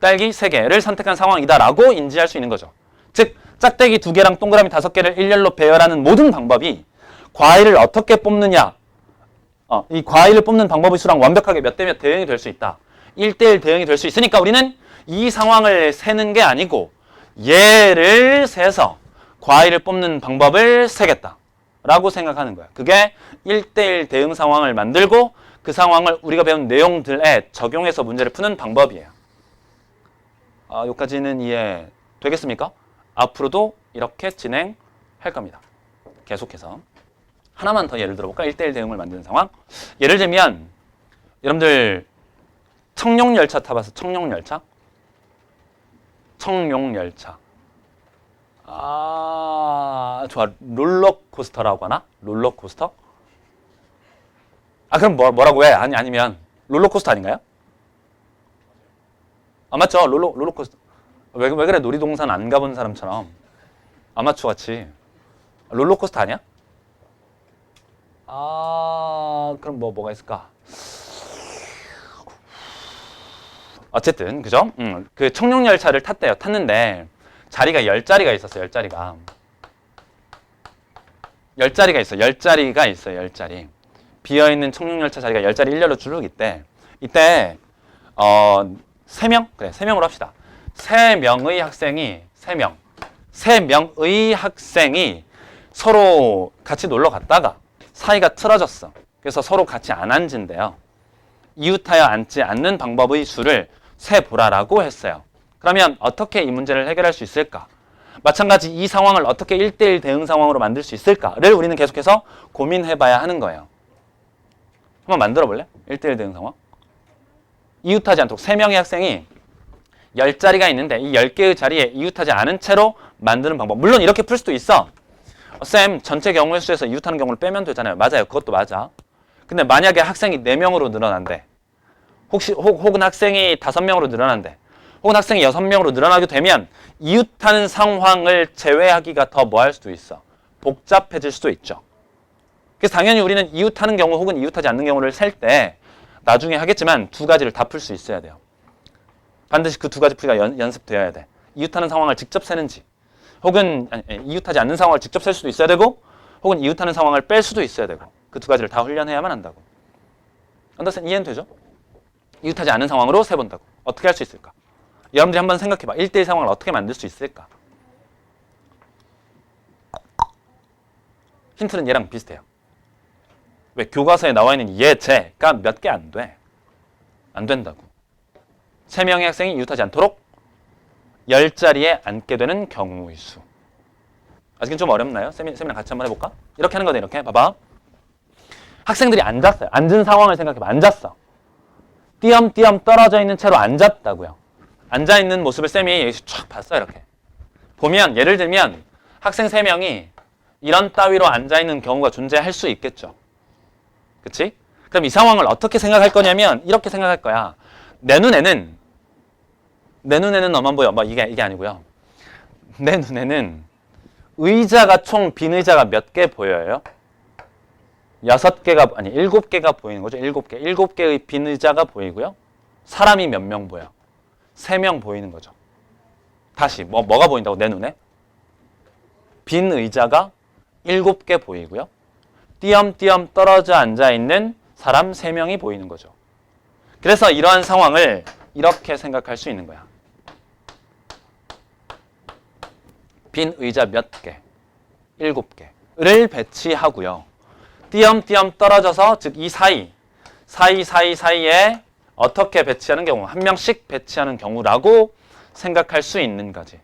딸기 3개를 선택한 상황이다라고 인지할 수 있는 거죠. 즉, 짝대기 2개랑 동그라미 5개를 일렬로 배열하는 모든 방법이 과일을 어떻게 뽑느냐, 이 과일을 뽑는 방법의 수랑 완벽하게 몇 대 몇 대응이 될 수 있다. 1대1 대응이 될 수 있으니까 우리는 이 상황을 세는 게 아니고 얘를 세서 과일을 뽑는 방법을 세겠다 라고 생각하는 거야. 그게 1대1 대응 상황을 만들고 그 상황을 우리가 배운 내용들에 적용해서 문제를 푸는 방법이에요. 여기까지는 이해 되겠습니까? 앞으로도 이렇게 진행할 겁니다. 계속해서 하나만 더 예를 들어볼까? 1대1 대응을 만드는 상황. 예를 들면 여러분들 청룡열차 타봐서 청룡열차? 청룡열차. 좋아. 롤러코스터라고 하나? 롤러코스터? 그럼 뭐라고 해? 아니면 롤러코스터 아닌가요? 맞죠? 롤러코스터. 왜 그래? 놀이동산 안 가본 사람처럼. 아마추어 같이. 롤러코스터 아니야? 그럼 뭐가 있을까? 어쨌든, 그죠? 그 청룡열차를 탔는데, 자리가 10자리가 있었어요, 10자리가. 10자리가 있어, 10자리. 비어있는 청룡열차 자리가 10자리 일렬로 쭉 있대. 이때, 3명? 그래, 3명으로 합시다. 3명의 학생이 서로 같이 놀러 갔다가 사이가 틀어졌어. 그래서 서로 같이 안 앉은대요. 이웃하여 앉지 않는 방법의 수를 세보라라고 했어요. 그러면 어떻게 이 문제를 해결할 수 있을까? 마찬가지 이 상황을 어떻게 1대1 대응 상황으로 만들 수 있을까를 우리는 계속해서 고민해봐야 하는 거예요. 한번 만들어 볼래? 1대1 대응 상황. 이웃하지 않도록 3명의 학생이 10자리가 있는데 이 10개의 자리에 이웃하지 않은 채로 만드는 방법. 물론 이렇게 풀 수도 있어. 쌤, 전체 경우의 수에서 이웃하는 경우를 빼면 되잖아요. 맞아요. 그것도 맞아. 근데 만약에 학생이 4명으로 늘어난대. 혹은 학생이 5명으로 늘어난대. 혹은 학생이 6명으로 늘어나게 되면 이웃하는 상황을 제외하기가 더 뭐 할 수도 있어. 복잡해질 수도 있죠. 그래서 당연히 우리는 이웃하는 경우 혹은 이웃하지 않는 경우를 셀 때 나중에 하겠지만 두 가지를 다 풀 수 있어야 돼요. 반드시 그 두 가지 풀이가 연습되어야 돼. 이웃하는 상황을 직접 세는지 혹은 이웃하지 않는 상황을 직접 셀 수도 있어야 되고 혹은 이웃하는 상황을 뺄 수도 있어야 되고 그 두 가지를 다 훈련해야만 한다고. 언더스탠 이해는 되죠? 이웃하지 않은 상황으로 세본다고. 어떻게 할 수 있을까? 여러분들이 한번 생각해봐. 1대1 상황을 어떻게 만들 수 있을까? 힌트는 얘랑 비슷해요. 왜? 교과서에 나와 있는 쟤가 몇 개 안 돼. 안 된다고. 3명의 학생이 이웃하지 않도록 10자리에 앉게 되는 경우의 수. 아직은 좀 어렵나요? 쌤이랑 같이 한번 해볼까? 이렇게 하는 거네. 이렇게 봐봐. 학생들이 앉았어요. 앉은 상황을 생각해봐. 앉았어. 띄엄띄엄 떨어져 있는 채로 앉았다고요. 앉아있는 모습을 쌤이 여기서 쫙 봤어요. 이렇게. 보면 예를 들면 학생 3명이 이런 따위로 앉아있는 경우가 존재할 수 있겠죠. 그치? 그럼 이 상황을 어떻게 생각할 거냐면 이렇게 생각할 거야. 내 눈에는 너만 보여. 이게 아니고요. 내 눈에는 의자가 총 빈 의자가 몇 개 보여요? 7개가 7개가 보이는 거죠. 7개. 7개의 빈 의자가 보이고요. 사람이 몇 명 보여? 3명 보이는 거죠. 다시 뭐가 보인다고 내 눈에? 빈 의자가 7개 보이고요. 띄엄띄엄 떨어져 앉아있는 사람 3명이 보이는 거죠. 그래서 이러한 상황을 이렇게 생각할 수 있는 거야. 빈 의자 몇 개? 7개를 배치하고요. 띄엄띄엄 떨어져서 즉 이 사이에 어떻게 배치하는 경우, 한 명씩 배치하는 경우라고 생각할 수 있는 거지.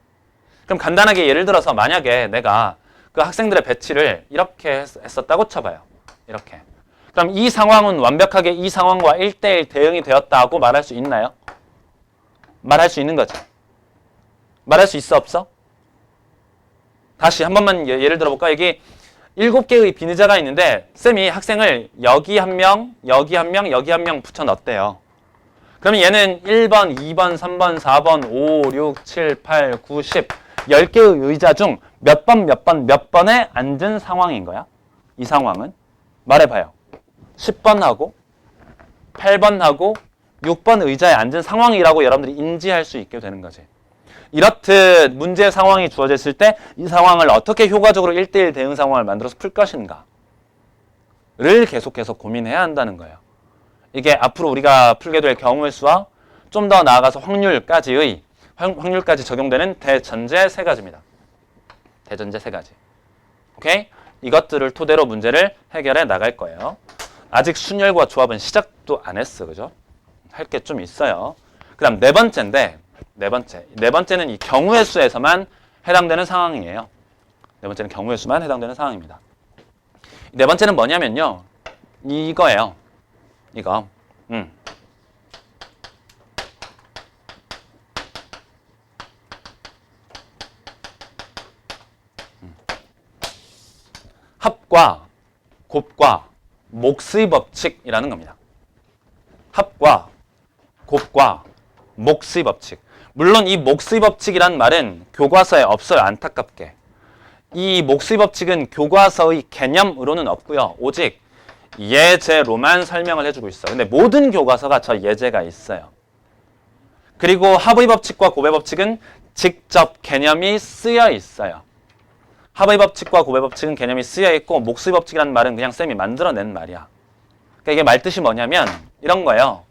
그럼 간단하게 예를 들어서 만약에 내가 그 학생들의 배치를 이렇게 했었다고 쳐봐요. 이렇게. 그럼 이 상황은 완벽하게 이 상황과 1대1 대응이 되었다고 말할 수 있나요? 말할 수 있는 거죠. 말할 수 있어 없어? 다시 한 번만 예를 들어볼까? 여기 7개의 빈 의자가 있는데 쌤이 학생을 여기 한 명, 여기 한 명, 여기 한 명 붙여 넣었대요. 그러면 얘는 1번, 2번, 3번, 4번, 5, 6, 7, 8, 9, 10 10개의 의자 중 몇 번에 앉은 상황인 거야. 이 상황은. 말해봐요. 10번하고 8번하고 6번 의자에 앉은 상황이라고 여러분들이 인지할 수 있게 되는 거지. 이렇듯 문제 상황이 주어졌을 때 이 상황을 어떻게 효과적으로 1대1 대응 상황을 만들어서 풀 것인가를 계속해서 고민해야 한다는 거예요. 이게 앞으로 우리가 풀게 될 경우의 수와 좀 더 나아가서 확률까지 적용되는 대전제 3가지입니다. 대전제 3가지. 오케이? 이것들을 토대로 문제를 해결해 나갈 거예요. 아직 순열과 조합은 시작도 안 했어. 그죠? 할 게 좀 있어요. 그 다음 네 번째는 이 경우의 수에서만 해당되는 상황이에요. 네 번째는 경우의 수만 해당되는 상황입니다. 네 번째는 뭐냐면요. 이거예요. 이거. 합과 곱과 몫의 법칙이라는 겁니다. 합과 곱과 몫의 법칙. 물론 이 몫의 법칙이란 말은 교과서에 없어요. 안타깝게. 이 몫의 법칙은 교과서의 개념으로는 없고요. 오직 예제로만 설명을 해주고 있어요. 근데 모든 교과서가 저 예제가 있어요. 그리고 합의 법칙과 곱의 법칙은 직접 개념이 쓰여 있어요. 합의 법칙과 곱의 법칙은 개념이 쓰여 있고 몫의 법칙이라는 말은 그냥 쌤이 만들어낸 말이야. 그러니까 이게 말뜻이 뭐냐면 이런 거예요.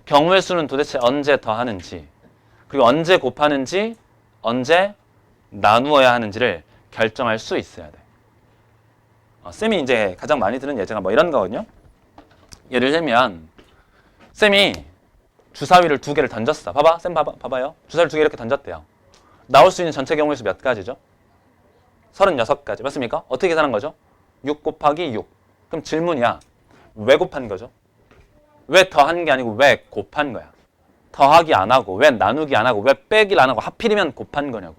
경우의 수는 도대체 언제 더하는지 그리고 언제 곱하는지 언제 나누어야 하는지를 결정할 수 있어야 돼. 쌤이 이제 가장 많이 드는 예제가 뭐 이런 거거든요. 예를 들면 쌤이 주사위를 2개를 던졌어. 봐봐. 쌤 봐봐요. 주사위를 2개 이렇게 던졌대요. 나올 수 있는 전체 경우의 수 몇 가지죠? 36가지. 맞습니까? 어떻게 계산한 거죠? 6 곱하기 6. 그럼 질문이야. 왜 곱한 거죠? 왜 더한 게 아니고 왜 곱한 거야? 더하기 안 하고 왜 나누기 안 하고 왜 빼기를 안 하고 하필이면 곱한 거냐고.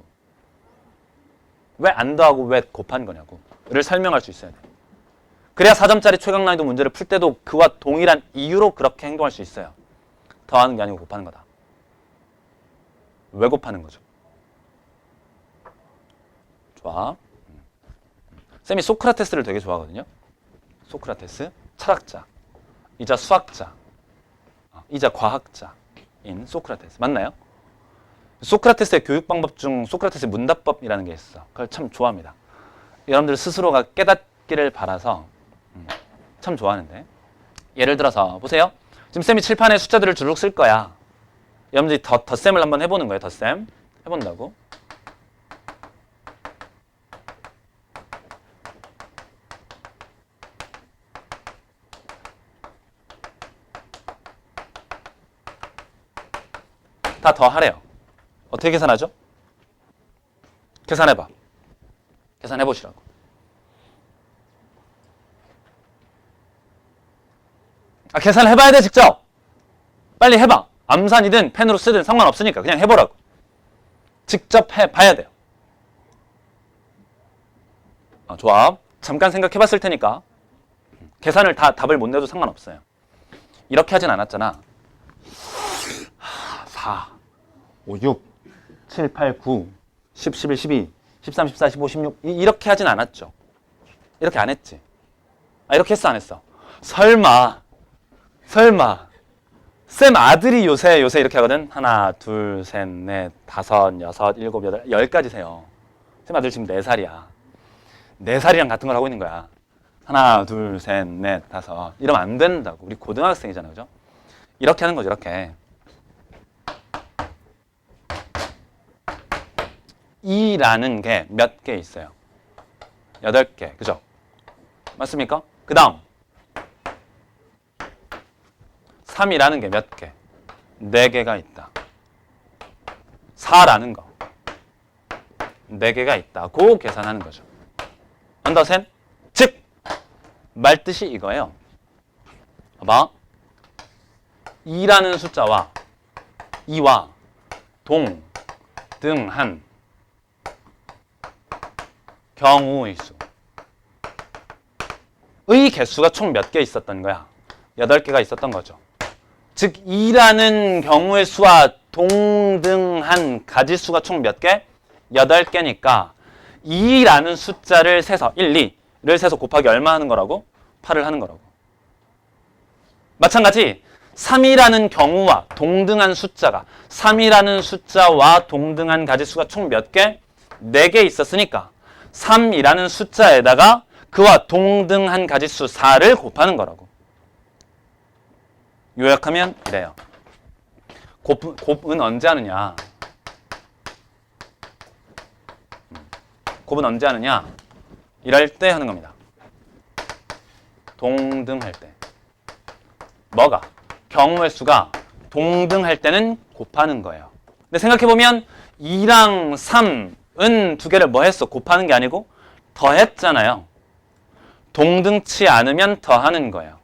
왜 안 더하고 왜 곱한 거냐고. 를 설명할 수 있어야 돼. 그래야 4점짜리 최강 난이도 문제를 풀 때도 그와 동일한 이유로 그렇게 행동할 수 있어요. 더하는 게 아니고 곱하는 거다. 왜 곱하는 거죠? 좋아. 쌤이 소크라테스를 되게 좋아하거든요. 소크라테스, 철학자, 이자 수학자, 이자 과학자인 소크라테스. 맞나요? 소크라테스의 교육 방법 중 소크라테스의 문답법이라는 게 있어. 그걸 참 좋아합니다. 여러분들 스스로가 깨닫기를 바라서 참 좋아하는데 예를 들어서 보세요. 지금 쌤이 칠판에 숫자들을 주룩 쓸 거야. 여러분들이 덧셈을 한번 해보는 거예요. 덧셈 해본다고. 다 더하래요. 어떻게 계산하죠? 계산해봐. 계산해보시라고. 계산해봐야 돼 직접. 빨리 해봐. 암산이든 펜으로 쓰든 상관없으니까 그냥 해보라고. 직접 해봐야 돼요. 좋아. 잠깐 생각해봤을 테니까 계산을 다 답을 못 내도 상관없어요. 이렇게 하진 않았잖아. 4, 5, 6, 7, 8, 9, 10, 11, 12, 13, 14, 15, 16 이렇게 하진 않았죠. 이렇게 안 했지. 이렇게 했어 안 했어? 설마 쌤 아들이 요새 이렇게 하거든. 하나, 둘, 셋, 넷, 다섯, 여섯, 일곱, 여덟, 10까지 세요. 쌤 아들 지금 4살이야. 4살이랑 같은 걸 하고 있는 거야. 하나, 둘, 셋, 넷, 다섯. 이러면 안 된다고. 우리 고등학생이잖아, 그죠? 이렇게 하는 거죠, 이렇게. 2라는 게 몇 개 있어요? 8개, 그죠? 맞습니까? 그 다음 3이라는 게 몇 개? 4개가 있다. 4라는 거 4개가 있다고 계산하는 거죠. 언더센? 즉 말뜻이 이거예요. 봐봐. 2라는 숫자와 2와 동등한 경우의 수 의 개수가 총 몇 개 있었던 거야? 8개가 있었던 거죠. 즉 2라는 경우의 수와 동등한 가지수가 총 몇 개? 8개니까 2라는 숫자를 세서 1, 2를 세서 곱하기 얼마 하는 거라고? 8을 하는 거라고. 마찬가지 3이라는 경우와 동등한 숫자가 3이라는 숫자와 동등한 가지수가 총 몇 개? 4개 있었으니까 3이라는 숫자에다가 그와 동등한 가지수 4를 곱하는 거라고. 요약하면 이래요. 곱은 언제 하느냐? 곱은 언제 하느냐? 이럴 때 하는 겁니다. 동등할 때. 뭐가? 경우의 수가 동등할 때는 곱하는 거예요. 근데 생각해보면 2랑 3은 두 개를 뭐 했어? 곱하는 게 아니고 더했잖아요. 동등치 않으면 더하는 거예요.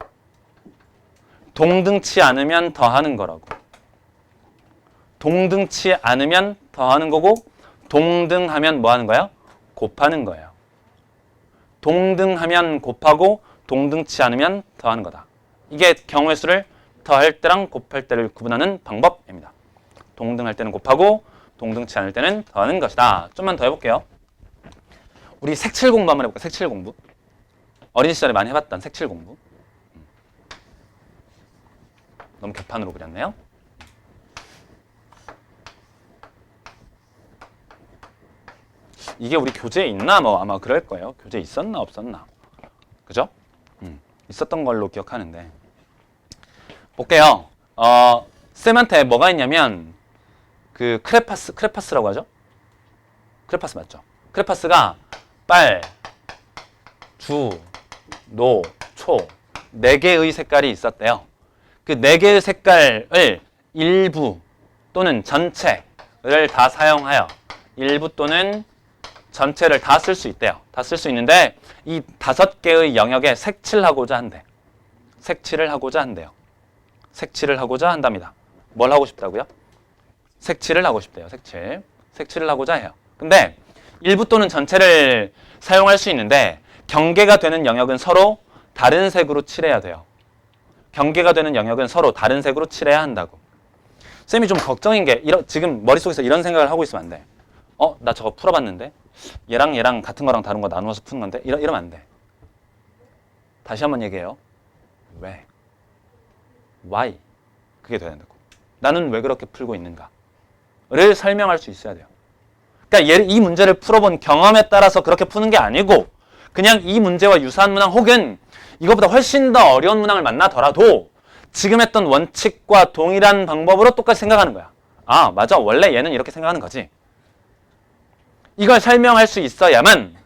동등치 않으면 더하는 거라고. 동등치 않으면 더하는 거고 동등하면 뭐 하는 거야? 곱하는 거예요. 동등하면 곱하고 동등치 않으면 더하는 거다. 이게 경우의 수를 더할 때랑 곱할 때를 구분하는 방법입니다. 동등할 때는 곱하고 동등치 않을 때는 더하는 것이다. 좀만 더 해볼게요. 우리 색칠 공부 한번 해볼까요? 색칠 공부. 어린 시절에 많이 해봤던 색칠 공부. 너무 개판으로 그렸네요. 이게 우리 교재에 있나? 뭐 아마 그럴 거예요. 교재에 있었나 없었나? 그죠? 있었던 걸로 기억하는데. 볼게요. 쌤한테 뭐가 있냐면 그 크레파스라고 하죠? 크레파스 맞죠? 크레파스가 빨, 주, 노, 초 4개의 색깔이 있었대요. 그 4개의 색깔을 일부 또는 전체를 다 사용하여 일부 또는 전체를 다 쓸 수 있대요. 다 쓸 수 있는데 이 5개의 영역에 색칠하고자 한대. 색칠을 하고자 한대요. 색칠을 하고자 한답니다. 뭘 하고 싶다고요? 색칠을 하고 싶대요. 색칠을 하고자 해요. 근데 일부 또는 전체를 사용할 수 있는데 경계가 되는 영역은 서로 다른 색으로 칠해야 돼요. 경계가 되는 영역은 서로 다른 색으로 칠해야 한다고. 쌤이 좀 걱정인 게 지금 머릿속에서 이런 생각을 하고 있으면 안 돼. 나 저거 풀어봤는데 얘랑 같은 거랑 다른 거 나누어서 푸는 건데 이러면 안 돼. 다시 한번 얘기해요. 왜? Why? 그게 돼야 된다고. 나는 왜 그렇게 풀고 있는가를 설명할 수 있어야 돼요. 그러니까 이 문제를 풀어본 경험에 따라서 그렇게 푸는 게 아니고 그냥 이 문제와 유사한 문항 혹은 이것보다 훨씬 더 어려운 문항을 만나더라도 지금 했던 원칙과 동일한 방법으로 똑같이 생각하는 거야. 아, 맞아. 원래 얘는 이렇게 생각하는 거지. 이걸 설명할 수 있어야만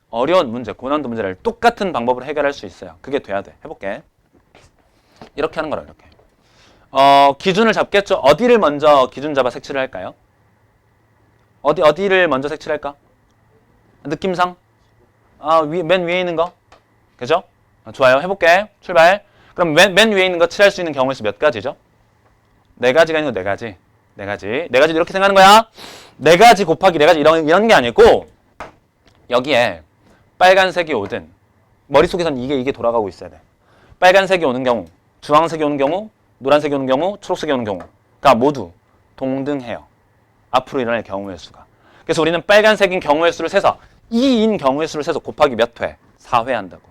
어려운 문제, 고난도 문제를 똑같은 방법으로 해결할 수 있어요. 그게 돼야 돼. 해볼게. 이렇게 하는 거라 이렇게. 기준을 잡겠죠. 어디를 먼저 기준 잡아 색칠을 할까요? 어디를 먼저 색칠할까? 느낌상? 맨 위에 있는 거? 그죠? 좋아요. 해볼게. 출발. 그럼 맨 위에 있는 거 칠할 수 있는 경우의 수 몇 가지죠? 4가지가 아니고 4가지. 4가지도 이렇게 생각하는 거야. 4가지 곱하기 4가지 이런 게 아니고 여기에 빨간색이 오든 머릿속에선 이게 돌아가고 있어야 돼. 빨간색이 오는 경우, 주황색이 오는 경우, 노란색이 오는 경우, 초록색이 오는 경우가 모두 동등해요. 앞으로 일어날 경우의 수가. 그래서 우리는 빨간색인 경우의 수를 세서 2인 경우의 수를 세서 곱하기 몇 회? 4회 한다고.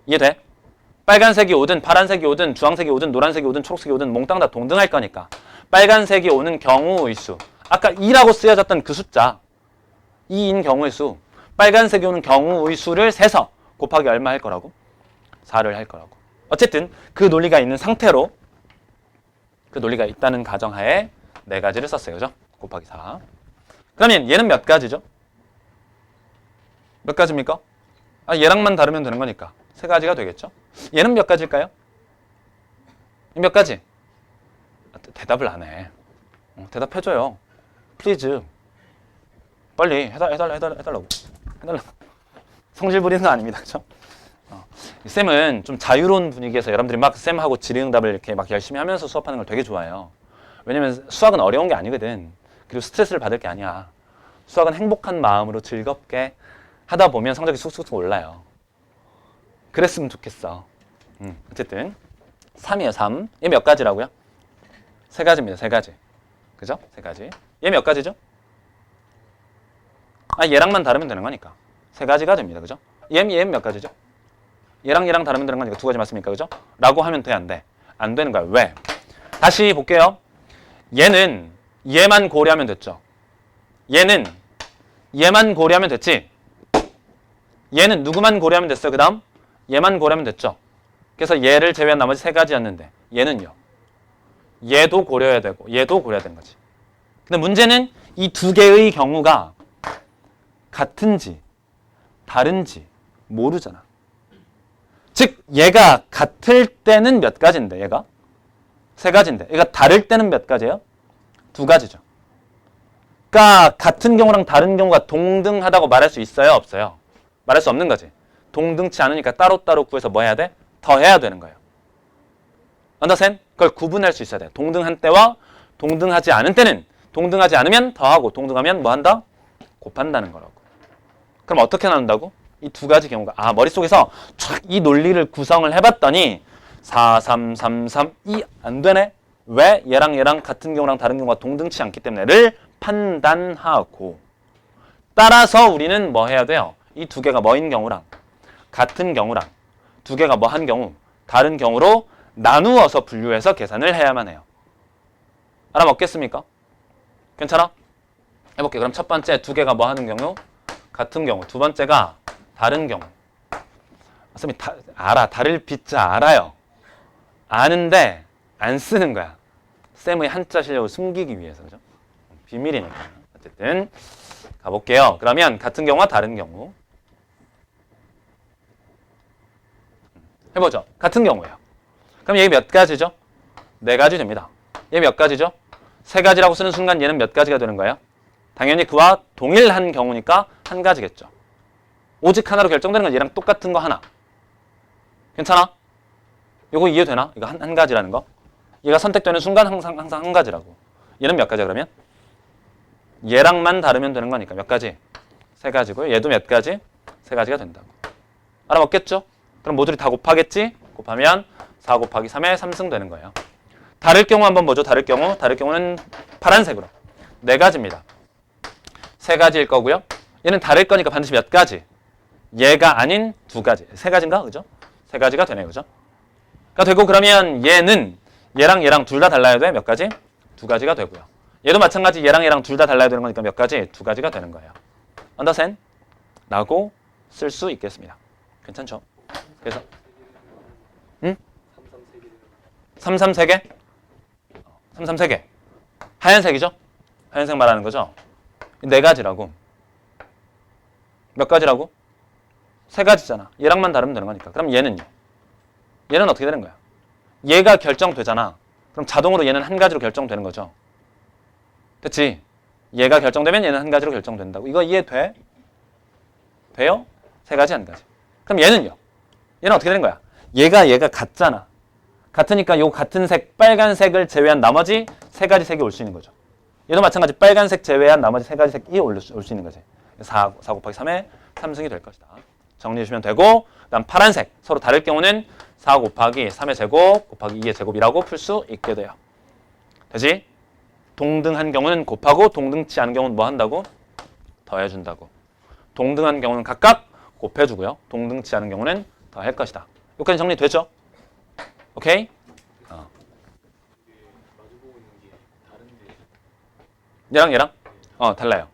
이해돼? 빨간색이 오든 파란색이 오든 주황색이 오든 노란색이 오든 초록색이 오든 몽땅 다 동등할 거니까 빨간색이 오는 경우의 수, 아까 2라고 쓰여졌던 그 숫자 2인 경우의 수, 빨간색이 오는 경우의 수를 세서 곱하기 얼마 할 거라고? 4를 할 거라고. 어쨌든 그 논리가 있는 상태로 그 논리가 있다는 가정하에 네 가지를 썼어요. 그죠? 곱하기 4. 그러면 얘는 몇 가지죠? 몇 가지입니까? 아, 얘랑만 다르면 되는 거니까 세 가지가 되겠죠? 얘는 몇 가지일까요? 몇 가지? 아, 대답을 안 해. 대답해줘요. 플리즈. 빨리 해달라고. 성질 부리는 거 아닙니다. 그죠? 쌤은 좀 자유로운 분위기에서 여러분들이 막 쌤하고 질의응답을 이렇게 막 열심히 하면서 수업하는 걸 되게 좋아해요. 왜냐면 수학은 어려운 게 아니거든. 그리고 스트레스를 받을 게 아니야. 수학은 행복한 마음으로 즐겁게 하다 보면 성적이 쑥쑥 올라요. 그랬으면 좋겠어. 어쨌든 3이에요. 3. 얘 몇 가지라고요? 세 가지입니다. 세 가지. 그죠? 세 가지. 얘 몇 가지죠? 아, 얘랑만 다르면 되는 거니까 세 가지가 됩니다. 그죠? 얘 몇 가지죠? 얘랑 다르면 되는 거니까 두 가지 맞습니까? 그죠? 라고 하면 돼, 안 돼? 안 되는 거야. 왜? 다시 볼게요. 얘는 얘만 고려하면 됐죠. 얘는 얘만 고려하면 됐지. 얘는 누구만 고려하면 됐어요. 그 다음 얘만 고려하면 됐죠. 그래서 얘를 제외한 나머지 세 가지였는데 얘는요. 얘도 고려해야 되고 얘도 고려해야 되는 거지. 근데 문제는 이 두 개의 경우가 같은지 다른지 모르잖아. 즉 얘가 같을 때는 몇 가지인데 얘가 세 가지인데 얘가 다를 때는 몇 가지예요? 두 가지죠. 그러니까 같은 경우랑 다른 경우가 동등하다고 말할 수 있어요? 없어요? 말할 수 없는 거지. 동등치 않으니까 따로따로 구해서 뭐 해야 돼? 더해야 되는 거예요. 언더스탠드? 그걸 구분할 수 있어야 돼. 동등한 때와 동등하지 않은 때는 동등하지 않으면 더하고 동등하면 뭐 한다? 곱한다는 거라고. 그럼 어떻게 나눈다고? 이 두 가지 경우가 머릿속에서 촥 이 논리를 구성을 해봤더니 4, 3, 3, 3, 2 안 되네. 왜? 얘랑 같은 경우랑 다른 경우가 동등치 않기 때문에를 판단하고 따라서 우리는 뭐 해야 돼요? 이 두 개가 뭐인 경우랑 같은 경우랑 두 개가 뭐 한 경우 다른 경우로 나누어서 분류해서 계산을 해야만 해요. 알아먹겠습니까? 괜찮아? 해볼게. 그럼 첫 번째 두 개가 뭐 하는 경우? 같은 경우. 두 번째가 다른 경우. 쌤이 알아. 다를 빚자 알아요. 아는데 안 쓰는 거야. 쌤의 한자 실력을 숨기기 위해서. 그죠? 비밀이니까. 어쨌든 가볼게요. 그러면 같은 경우와 다른 경우. 해보죠. 같은 경우예요. 그럼 얘 몇 가지죠? 네 가지 됩니다. 얘 몇 가지죠? 세 가지라고 쓰는 순간 얘는 몇 가지가 되는 거예요? 당연히 그와 동일한 경우니까 한 가지겠죠. 오직 하나로 결정되는 건 얘랑 똑같은 거 하나. 괜찮아? 이거 이해되나? 이거 한 가지라는 거. 얘가 선택되는 순간 항상 한 가지라고. 얘는 몇 가지야 그러면? 얘랑만 다르면 되는 거니까 몇 가지? 세 가지고요. 얘도 몇 가지? 세 가지가 된다고. 알아먹겠죠? 그럼 모듈이 다 곱하겠지? 곱하면 4 곱하기 3에 3승 되는 거예요. 다를 경우 한번 보죠. 다를 경우는 파란색으로. 네 가지입니다. 세 가지일 거고요. 얘는 다를 거니까 반드시 몇 가지? 얘가 아닌 두 가지. 세 가지인가? 그죠? 세 가지가 되네요. 그죠? 그러니까 되고 그러면 얘는 얘랑 둘 다 달라야 돼? 몇 가지? 두 가지가 되고요. 얘도 마찬가지 얘랑 둘 다 달라야 되는 거니까 몇 가지? 두 가지가 되는 거예요. 언더스탠드? 라고 쓸 수 있겠습니다. 괜찮죠? 그래서 3, 3, 3개? 3, 3, 3개. 하얀색이죠? 하얀색 말하는 거죠? 네 가지라고. 몇 가지라고? 세 가지잖아. 얘랑만 다르면 되는 거니까. 그럼 얘는요? 얘는 어떻게 되는 거야? 얘가 결정되잖아. 그럼 자동으로 얘는 한 가지로 결정되는 거죠. 됐지? 얘가 결정되면 얘는 한 가지로 결정된다고. 이거 이해돼? 돼요? 세 가지, 한 가지. 그럼 얘는요? 얘는 어떻게 되는 거야? 얘가 같잖아. 같으니까 요 같은 색, 빨간색을 제외한 나머지 세 가지 색이 올 수 있는 거죠. 얘도 마찬가지 빨간색 제외한 나머지 세 가지 색이 올 수 있는 거지. 4 곱하기 3에 3승이 될 것이다. 정리해 주시면 되고, 그 다음 파란색, 서로 다를 경우는 4 곱하기 3의 제곱 곱하기 2의 제곱이라고 풀 수 있게 돼요. 되지? 동등한 경우는 곱하고 동등치 않은 경우는 뭐 한다고? 더해준다고. 동등한 경우는 각각 곱해주고요. 동등치 않은 경우는 더할 것이다. 여기까지 정리되죠? 오케이? 이게 마주보고 있는 게 다른데 얘랑 달라요.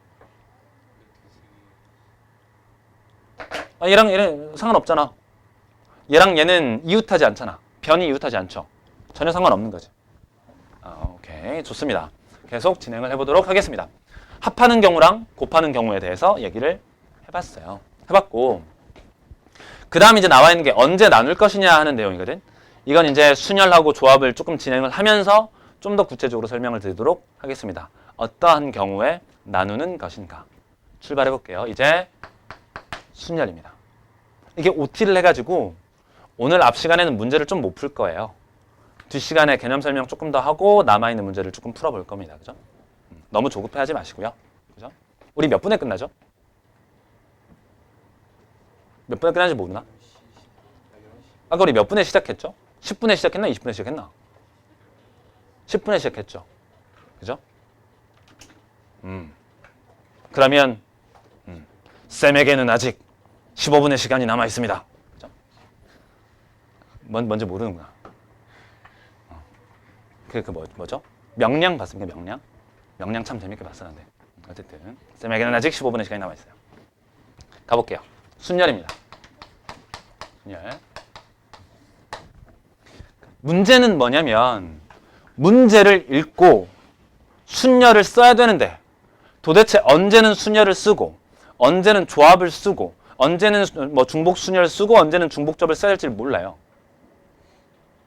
얘랑 상관없잖아. 얘랑 얘는 이웃하지 않잖아. 변이 이웃하지 않죠. 전혀 상관없는 거지. 오케이, 좋습니다. 계속 진행을 해보도록 하겠습니다. 합하는 경우랑 곱하는 경우에 대해서 얘기를 해봤어요. 해봤고 그 다음 이제 나와 있는 게 언제 나눌 것이냐 하는 내용이거든. 이건 이제 순열하고 조합을 조금 진행을 하면서 좀 더 구체적으로 설명을 드리도록 하겠습니다. 어떠한 경우에 나누는 것인가. 출발해 볼게요. 이제 순열입니다. 이게 OT를 해가지고 오늘 앞 시간에는 문제를 좀 못 풀 거예요. 뒷시간에 개념 설명 조금 더 하고 남아있는 문제를 조금 풀어볼 겁니다. 그죠? 너무 조급해하지 마시고요. 그죠? 우리 몇 분에 끝나죠? 몇 분에 끝나는지 모르나? 아까 우리 몇 분에 시작했죠? 10분에 시작했나? 20분에 시작했나? 10분에 시작했죠. 그죠? 그러면 쌤에게는 아직 15분의 시간이 남아 있습니다. 그죠? 뭔지 모르는구나. 뭐죠? 명량 봤습니까? 명량? 명량 참 재밌게 봤었는데. 어쨌든 쌤에게는 아직 15분의 시간이 남아 있어요. 가볼게요. 순열입니다. 순열. 문제는 뭐냐면 문제를 읽고 순열을 써야 되는데 도대체 언제는 순열을 쓰고 언제는 조합을 쓰고 언제는 뭐 중복 순열을 쓰고 언제는 중복조합을 써야 될지 몰라요.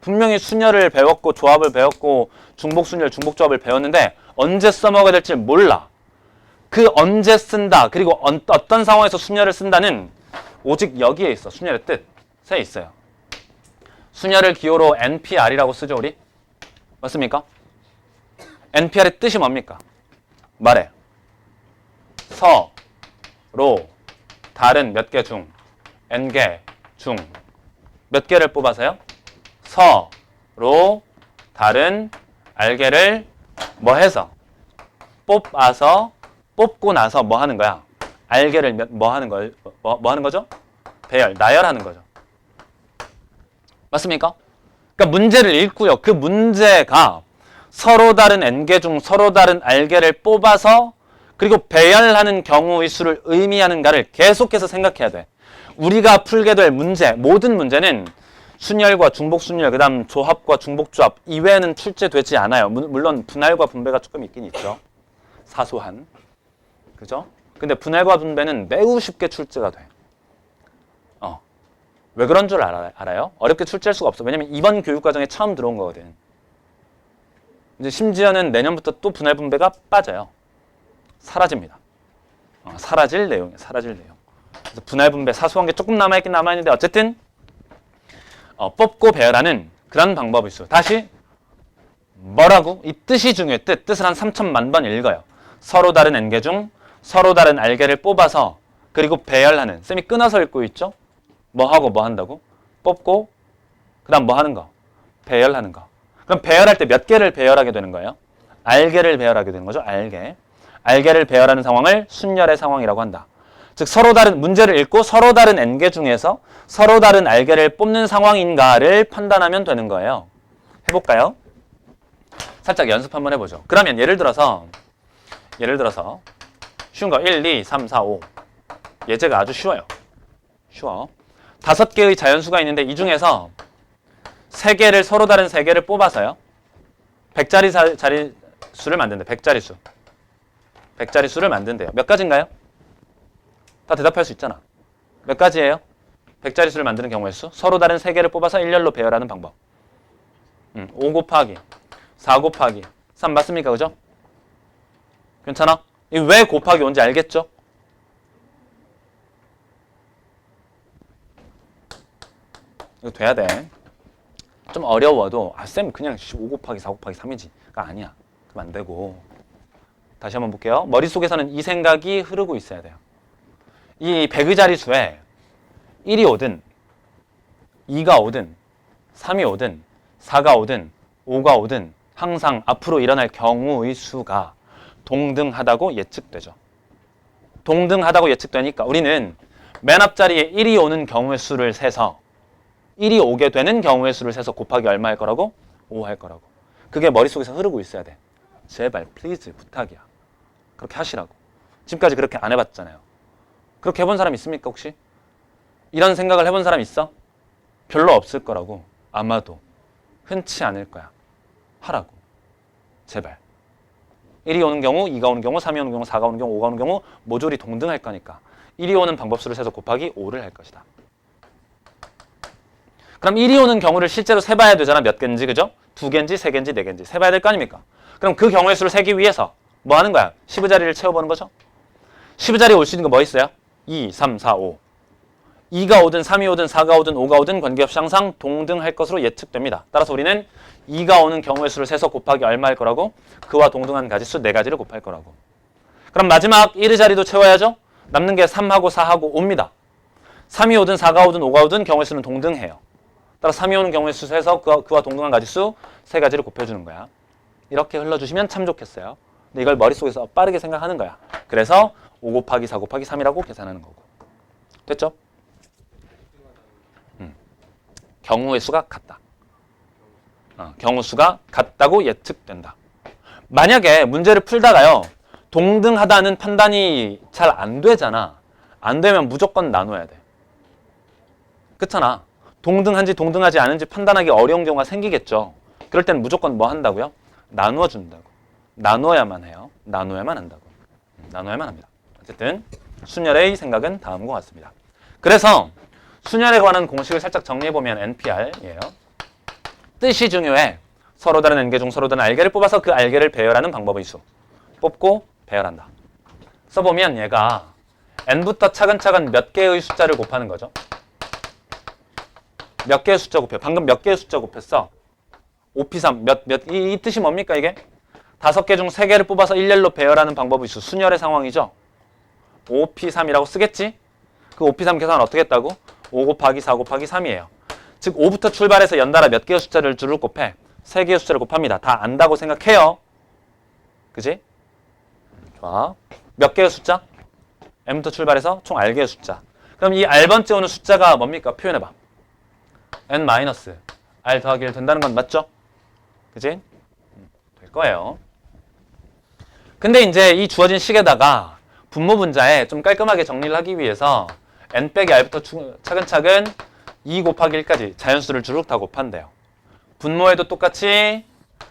분명히 순열을 배웠고 조합을 배웠고 중복 순열, 중복 조합을 배웠는데 언제 써먹어야 될지 몰라. 그 언제 쓴다 그리고 어떤 상황에서 순열을 쓴다는 오직 여기에 있어. 순열의 뜻에 있어요. 순열을 기호로 NPR이라고 쓰죠, 우리? 맞습니까? NPR의 뜻이 뭡니까? 말해. 서로 다른 몇 개 중, N개 중 몇 개를 뽑아서요? 서로 다른 알개를 뭐 해서? 뽑아서 뽑고 나서 뭐 하는 거야? 알개를 뭐 하는 거죠? 배열, 나열하는 거죠. 맞습니까? 그러니까 문제를 읽고요. 그 문제가 서로 다른 N개 중 서로 다른 알개를 뽑아서 그리고 배열하는 경우의 수를 의미하는가를 계속해서 생각해야 돼. 우리가 풀게 될 문제, 모든 문제는 순열과 중복순열, 그 다음 조합과 중복조합 이외에는 출제되지 않아요. 물론 분할과 분배가 조금 있긴 있죠. 사소한. 그죠? 근데 분할과 분배는 매우 쉽게 출제가 돼. 왜 그런 줄 알아요? 어렵게 출제할 수가 없어. 왜냐면 이번 교육과정에 처음 들어온 거거든. 이제 심지어는 내년부터 또 분할 분배가 빠져요. 사라집니다. 사라질 내용이에요. 사라질 내용. 그래서 분할 분배 사소한 게 조금 남아있긴 남아있는데 어쨌든 뽑고 배열하는 그런 방법이 있어요. 다시 뭐라고? 이 뜻이 중요해. 뜻을 한 3천만 번 읽어요. 서로 다른 N개 중 서로 다른 알개를 뽑아서 그리고 배열하는. 쌤이 끊어서 읽고 있죠? 뭐 하고 뭐 한다고? 뽑고 그 다음 뭐 하는 거? 배열하는 거. 그럼 배열할 때 몇 개를 배열하게 되는 거예요? 알개를 배열하게 되는 거죠. 알개. 알개를 배열하는 상황을 순열의 상황이라고 한다. 즉 서로 다른 문제를 읽고 서로 다른 N개 중에서 서로 다른 알개를 뽑는 상황인가를 판단하면 되는 거예요. 해볼까요? 살짝 연습 한번 해보죠. 그러면 예를 들어서 쉬운 거 1, 2, 3, 4, 5 예제가 아주 쉬워요. 쉬워. 5개의 자연수가 있는데 이 중에서 3개를 서로 다른 3개를 뽑아서요. 100자리 자리수를 만든대. 100자리수. 100자리수를 만든대요. 몇 가지인가요? 다 대답할 수 있잖아. 몇 가지예요? 100자리수를 만드는 경우의 수. 서로 다른 3개를 뽑아서 일렬로 배열하는 방법. 5 곱하기 4 곱하기 3 맞습니까? 그죠? 괜찮아? 이 왜 곱하기 온지 알겠죠? 이거 돼야 돼. 좀 어려워도 쌤 그냥 5 곱하기 4 곱하기 3이지가 아니야. 그럼 안 되고. 다시 한번 볼게요. 머릿속에서는 이 생각이 흐르고 있어야 돼요. 이 100의 자리수에 1이 오든 2가 오든 3이 오든 4가 오든 5가 오든 항상 앞으로 일어날 경우의 수가 동등하다고 예측되죠. 동등하다고 예측되니까 우리는 맨 앞자리에 1이 오는 경우의 수를 세서 1이 오게 되는 경우의 수를 세서 곱하기 얼마 할 거라고? 5 할 거라고. 그게 머릿속에서 흐르고 있어야 돼. 제발 플리즈 부탁이야. 그렇게 하시라고. 지금까지 그렇게 안 해봤잖아요. 그렇게 해본 사람 있습니까 혹시? 이런 생각을 해본 사람 있어? 별로 없을 거라고. 아마도 흔치 않을 거야. 하라고. 제발. 1이 오는 경우, 2가 오는 경우, 3이 오는 경우, 4가 오는 경우, 5가 오는 경우 모조리 동등할 거니까 1이 오는 방법수를 세서 곱하기 5를 할 것이다. 그럼 1이 오는 경우를 실제로 세봐야 되잖아. 몇 개인지, 그죠? 2개인지, 3개인지, 4개인지 세봐야 될 거 아닙니까? 그럼 그 경우의 수를 세기 위해서 뭐 하는 거야? 10의 자리를 채워보는 거죠. 10의 자리에 올 수 있는 거 뭐 있어요? 2, 3, 4, 5. 2가 오든 3이 오든 4가 오든 5가 오든 관계없이 항상 동등할 것으로 예측됩니다. 따라서 우리는 2가 오는 경우의 수를 세서 곱하기 얼마 할 거라고? 그와 동등한 가지수 4가지를 곱할 거라고. 그럼 마지막 1의 자리도 채워야죠. 남는 게 3하고 4하고 5입니다. 3이 오든 4가 오든 5가 오든 경우의 수는 동등해요. 따라서 3이 오는 경우의 수 세서 그와 동등한 가지수 3가지를 곱해주는 거야. 이렇게 흘러주시면 참 좋겠어요. 근데 이걸 머릿속에서 빠르게 생각하는 거야. 그래서 5 곱하기 4 곱하기 3이라고 계산하는 거고. 됐죠? 경우의 수가 같다. 경우 수가 같다고 예측된다. 만약에 문제를 풀다가요. 동등하다는 판단이 잘 안 되잖아. 안 되면 무조건 나눠야 돼. 그렇잖아. 동등한지 동등하지 않은지 판단하기 어려운 경우가 생기겠죠. 그럴 때는 무조건 뭐 한다고요? 나누어 준다고. 나누어야만 해요. 나누어야만 한다고. 나누어야만 합니다. 어쨌든 순열의 생각은 다음과 같습니다. 그래서 순열에 관한 공식을 살짝 정리해보면 NPR이에요. 뜻이 중요해. 서로 다른 N개 중 서로 다른 R개를 뽑아서 그 R개를 배열하는 방법의 수. 뽑고 배열한다. 써보면 얘가 N부터 차근차근 몇 개의 숫자를 곱하는 거죠. 몇 개의 숫자 곱해요. 방금 몇 개의 숫자 곱했어? 5P3 이 뜻이 뭡니까 이게? 5개 중 3개를 뽑아서 일렬로 배열하는 방법의 수. 순열의 상황이죠. 5P3이라고 쓰겠지? 그 5P3 계산을 어떻게 했다고? 5 곱하기 4 곱하기 3이에요. 즉 5부터 출발해서 연달아 몇 개의 숫자를 줄을 곱해? 3개의 숫자를 곱합니다. 다 안다고 생각해요. 그지? 좋아. 몇 개의 숫자? M부터 출발해서 총 R개의 숫자. 그럼 이 R번째 오는 숫자가 뭡니까? 표현해봐. N-R 더하기 1 된다는 건 맞죠? 그지? 될 거예요. 근데 이제 이 주어진 식에다가 분모 분자에 좀 깔끔하게 정리를 하기 위해서 N 빼기 R부터 차근차근 2 곱하기 1까지 자연수를 주룩 다 곱한대요. 분모에도 똑같이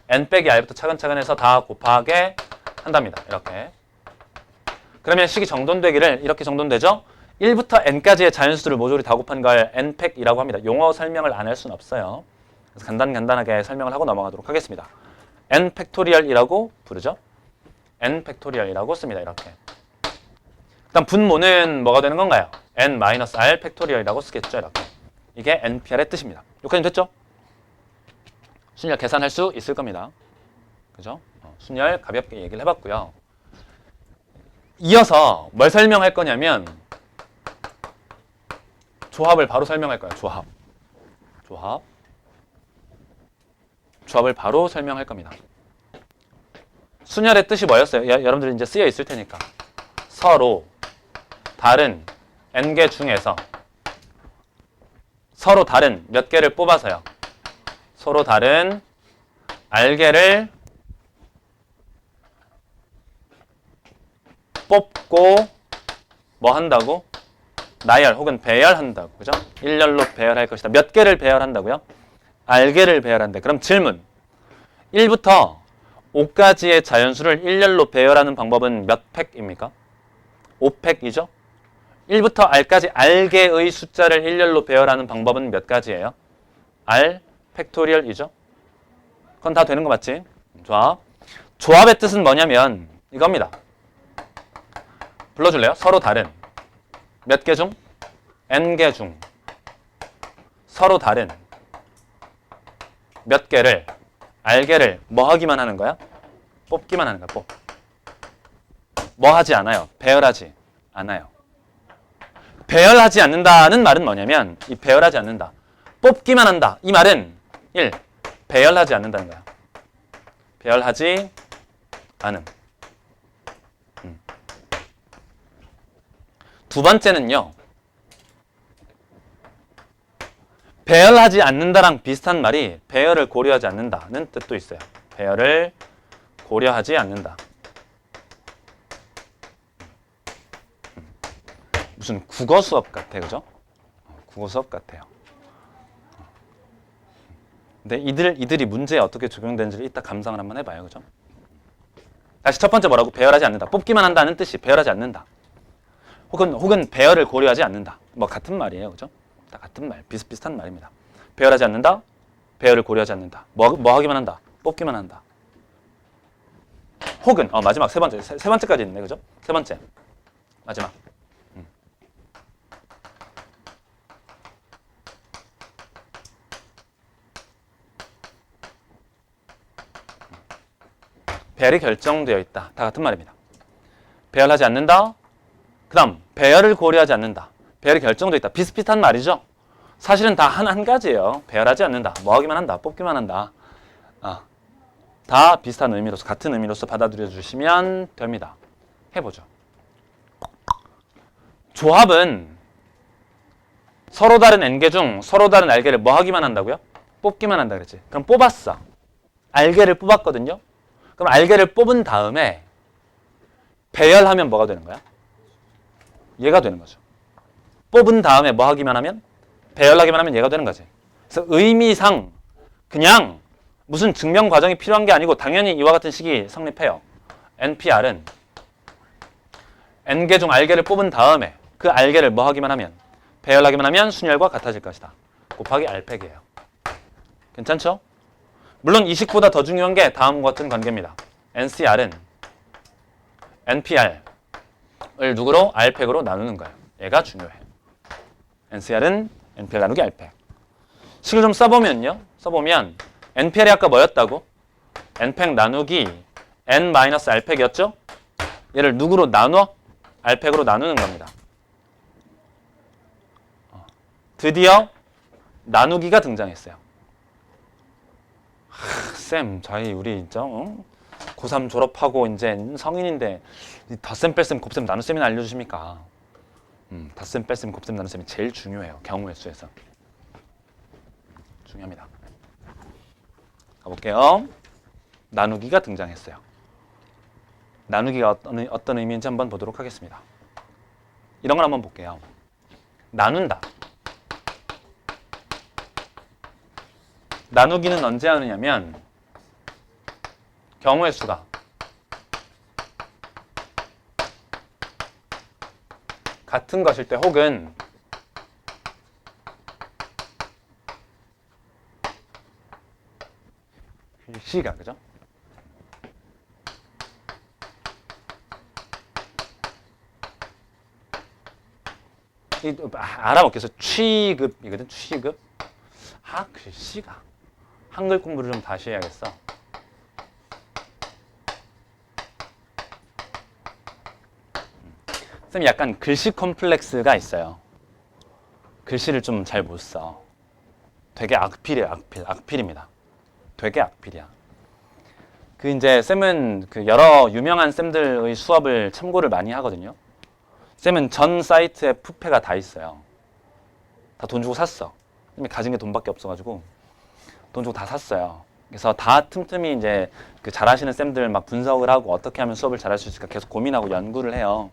N 빼기 R부터 차근차근 해서 다 곱하게 한답니다. 이렇게. 그러면 식이 정돈되기를 이렇게 정돈되죠? 1부터 N까지의 자연수들을 모조리 다 곱한 걸 N팩이라고 합니다. 용어 설명을 안 할 수는 없어요. 그래서 간단하게 설명을 하고 넘어가도록 하겠습니다. N팩토리얼이라고 부르죠? N팩토리얼이라고 씁니다. 이렇게. 일단 분모는 뭐가 되는 건가요? N-R 팩토리얼이라고 쓰겠죠. 이렇게. 이게 NPR의 뜻입니다. 여기까지 됐죠? 순열 계산할 수 있을 겁니다. 그죠? 순열 가볍게 얘기를 해봤고요. 이어서 뭘 설명할 거냐면 조합을 바로 설명할 거예요. 조합을 바로 설명할 겁니다. 순열의 뜻이 뭐였어요? 여러분들 이제 쓰여 있을 테니까. 서로 다른 N개 중에서 서로 다른 몇 개를 뽑아서요. 서로 다른 R개를 뽑고 뭐 한다고? 나열 혹은 배열한다고. 그죠? 일렬로 배열할 것이다. 몇 개를 배열한다고요? R개를 배열한다. 그럼 질문. 1부터 5까지의 자연수를 일렬로 배열하는 방법은 몇 팩입니까? 5팩이죠? 1부터 R까지 R개의 숫자를 일렬로 배열하는 방법은 몇 가지예요? R 팩토리얼이죠? 그건 다 되는 거 맞지? 좋아. 조합의 뜻은 뭐냐면 이겁니다. 불러줄래요? 서로 다른 몇 개 중? N개 중 서로 다른 몇 개를 R개를 뭐 하기만 하는 거야? 뽑기만 하는 거야. 뭐 하지 않아요? 배열하지 않아요. 배열하지 않는다는 말은 뭐냐면 이 배열하지 않는다. 뽑기만 한다. 이 말은 1. 배열하지 않는다는 거야. 배열하지 않음. 두 번째는요. 배열하지 않는다랑 비슷한 말이 배열을 고려하지 않는다는 뜻도 있어요. 배열을 고려하지 않는다. 무슨 국어 수업 같아, 그죠? 국어 수업 같아요. 근데 이들이 문제에 어떻게 적용되는지를 이따 감상을 한번 해봐요, 그죠? 다시 첫 번째 뭐라고? 배열하지 않는다. 뽑기만 한다는 뜻이 배열하지 않는다. 혹은 배열을 고려하지 않는다. 뭐 같은 말이에요, 그죠? 다 같은 말, 비슷비슷한 말입니다. 배열하지 않는다. 배열을 고려하지 않는다. 뭐 하기만 한다. 뽑기만 한다. 혹은 마지막 세 번째, 세 번째까지 있네, 그죠? 세 번째 마지막. 배열이 결정되어 있다. 다 같은 말입니다. 배열하지 않는다. 그 다음 배열을 고려하지 않는다. 배열이 결정되어 있다. 비슷비슷한 말이죠. 사실은 다 한 가지예요. 배열하지 않는다. 뭐 하기만 한다. 뽑기만 한다. 다 비슷한 의미로서, 같은 의미로서 받아들여 주시면 됩니다. 해보죠. 조합은 서로 다른 n개 중 서로 다른 알개를 뭐 하기만 한다고요? 뽑기만 한다 그랬지. 그럼 뽑았어. 알개를 뽑았거든요. 그럼 알개를 뽑은 다음에 배열하면 뭐가 되는 거야? 얘가 되는 거죠. 뽑은 다음에 뭐 하기만 하면? 배열하기만 하면 얘가 되는 거지. 그래서 의미상 그냥 무슨 증명 과정이 필요한 게 아니고 당연히 이와 같은 식이 성립해요. NPR은 n개 중 알개를 뽑은 다음에 그 알개를 뭐 하기만 하면? 배열하기만 하면 순열과 같아질 것이다. 곱하기 R팩이에요. 괜찮죠? 물론 이 식보다 더 중요한 게 다음과 같은 관계입니다. NCR은 NPR을 누구로? R팩으로 나누는 거예요. 얘가 중요해. NCR은 NPR 나누기 R팩. 식을 좀 써보면요. 써보면 NPR이 아까 뭐였다고? N팩 나누기 N-R팩이었죠? 얘를 누구로 나눠? R팩으로 나누는 겁니다. 드디어 나누기가 등장했어요. 쌤, 우리 진짜 고3 졸업하고 이제 성인인데 덧셈, 뺄셈, 곱셈, 나눗셈이나 알려주십니까? 덧셈, 뺄셈, 곱셈, 나눗셈이 제일 중요해요. 경우의 수에서. 중요합니다. 가볼게요. 나누기가 등장했어요. 나누기가 어떤 의미인지 한번 보도록 하겠습니다. 이런 걸 한번 볼게요. 나눈다. 나누기는 언제 하느냐면 경우의 수가 같은 것일 때 혹은 시가 그죠? 알아먹겠어. 취급이거든. 취급. 글씨가 한글 공부를 좀 다시 해야겠어. 쌤이 약간 글씨 컴플렉스가 있어요. 글씨를 좀 잘 못 써. 되게 악필이에요. 악필입니다. 되게 악필이야. 이제 쌤은 여러 유명한 쌤들의 수업을 참고를 많이 하거든요. 쌤은 전 사이트에 푸페가 다 있어요. 다 돈 주고 샀어. 쌤이 가진 게 돈밖에 없어가지고 돈 주고 다 샀어요. 그래서 다 틈틈이 이제 잘하시는 쌤들 막 분석을 하고 어떻게 하면 수업을 잘할 수 있을까 계속 고민하고 연구를 해요.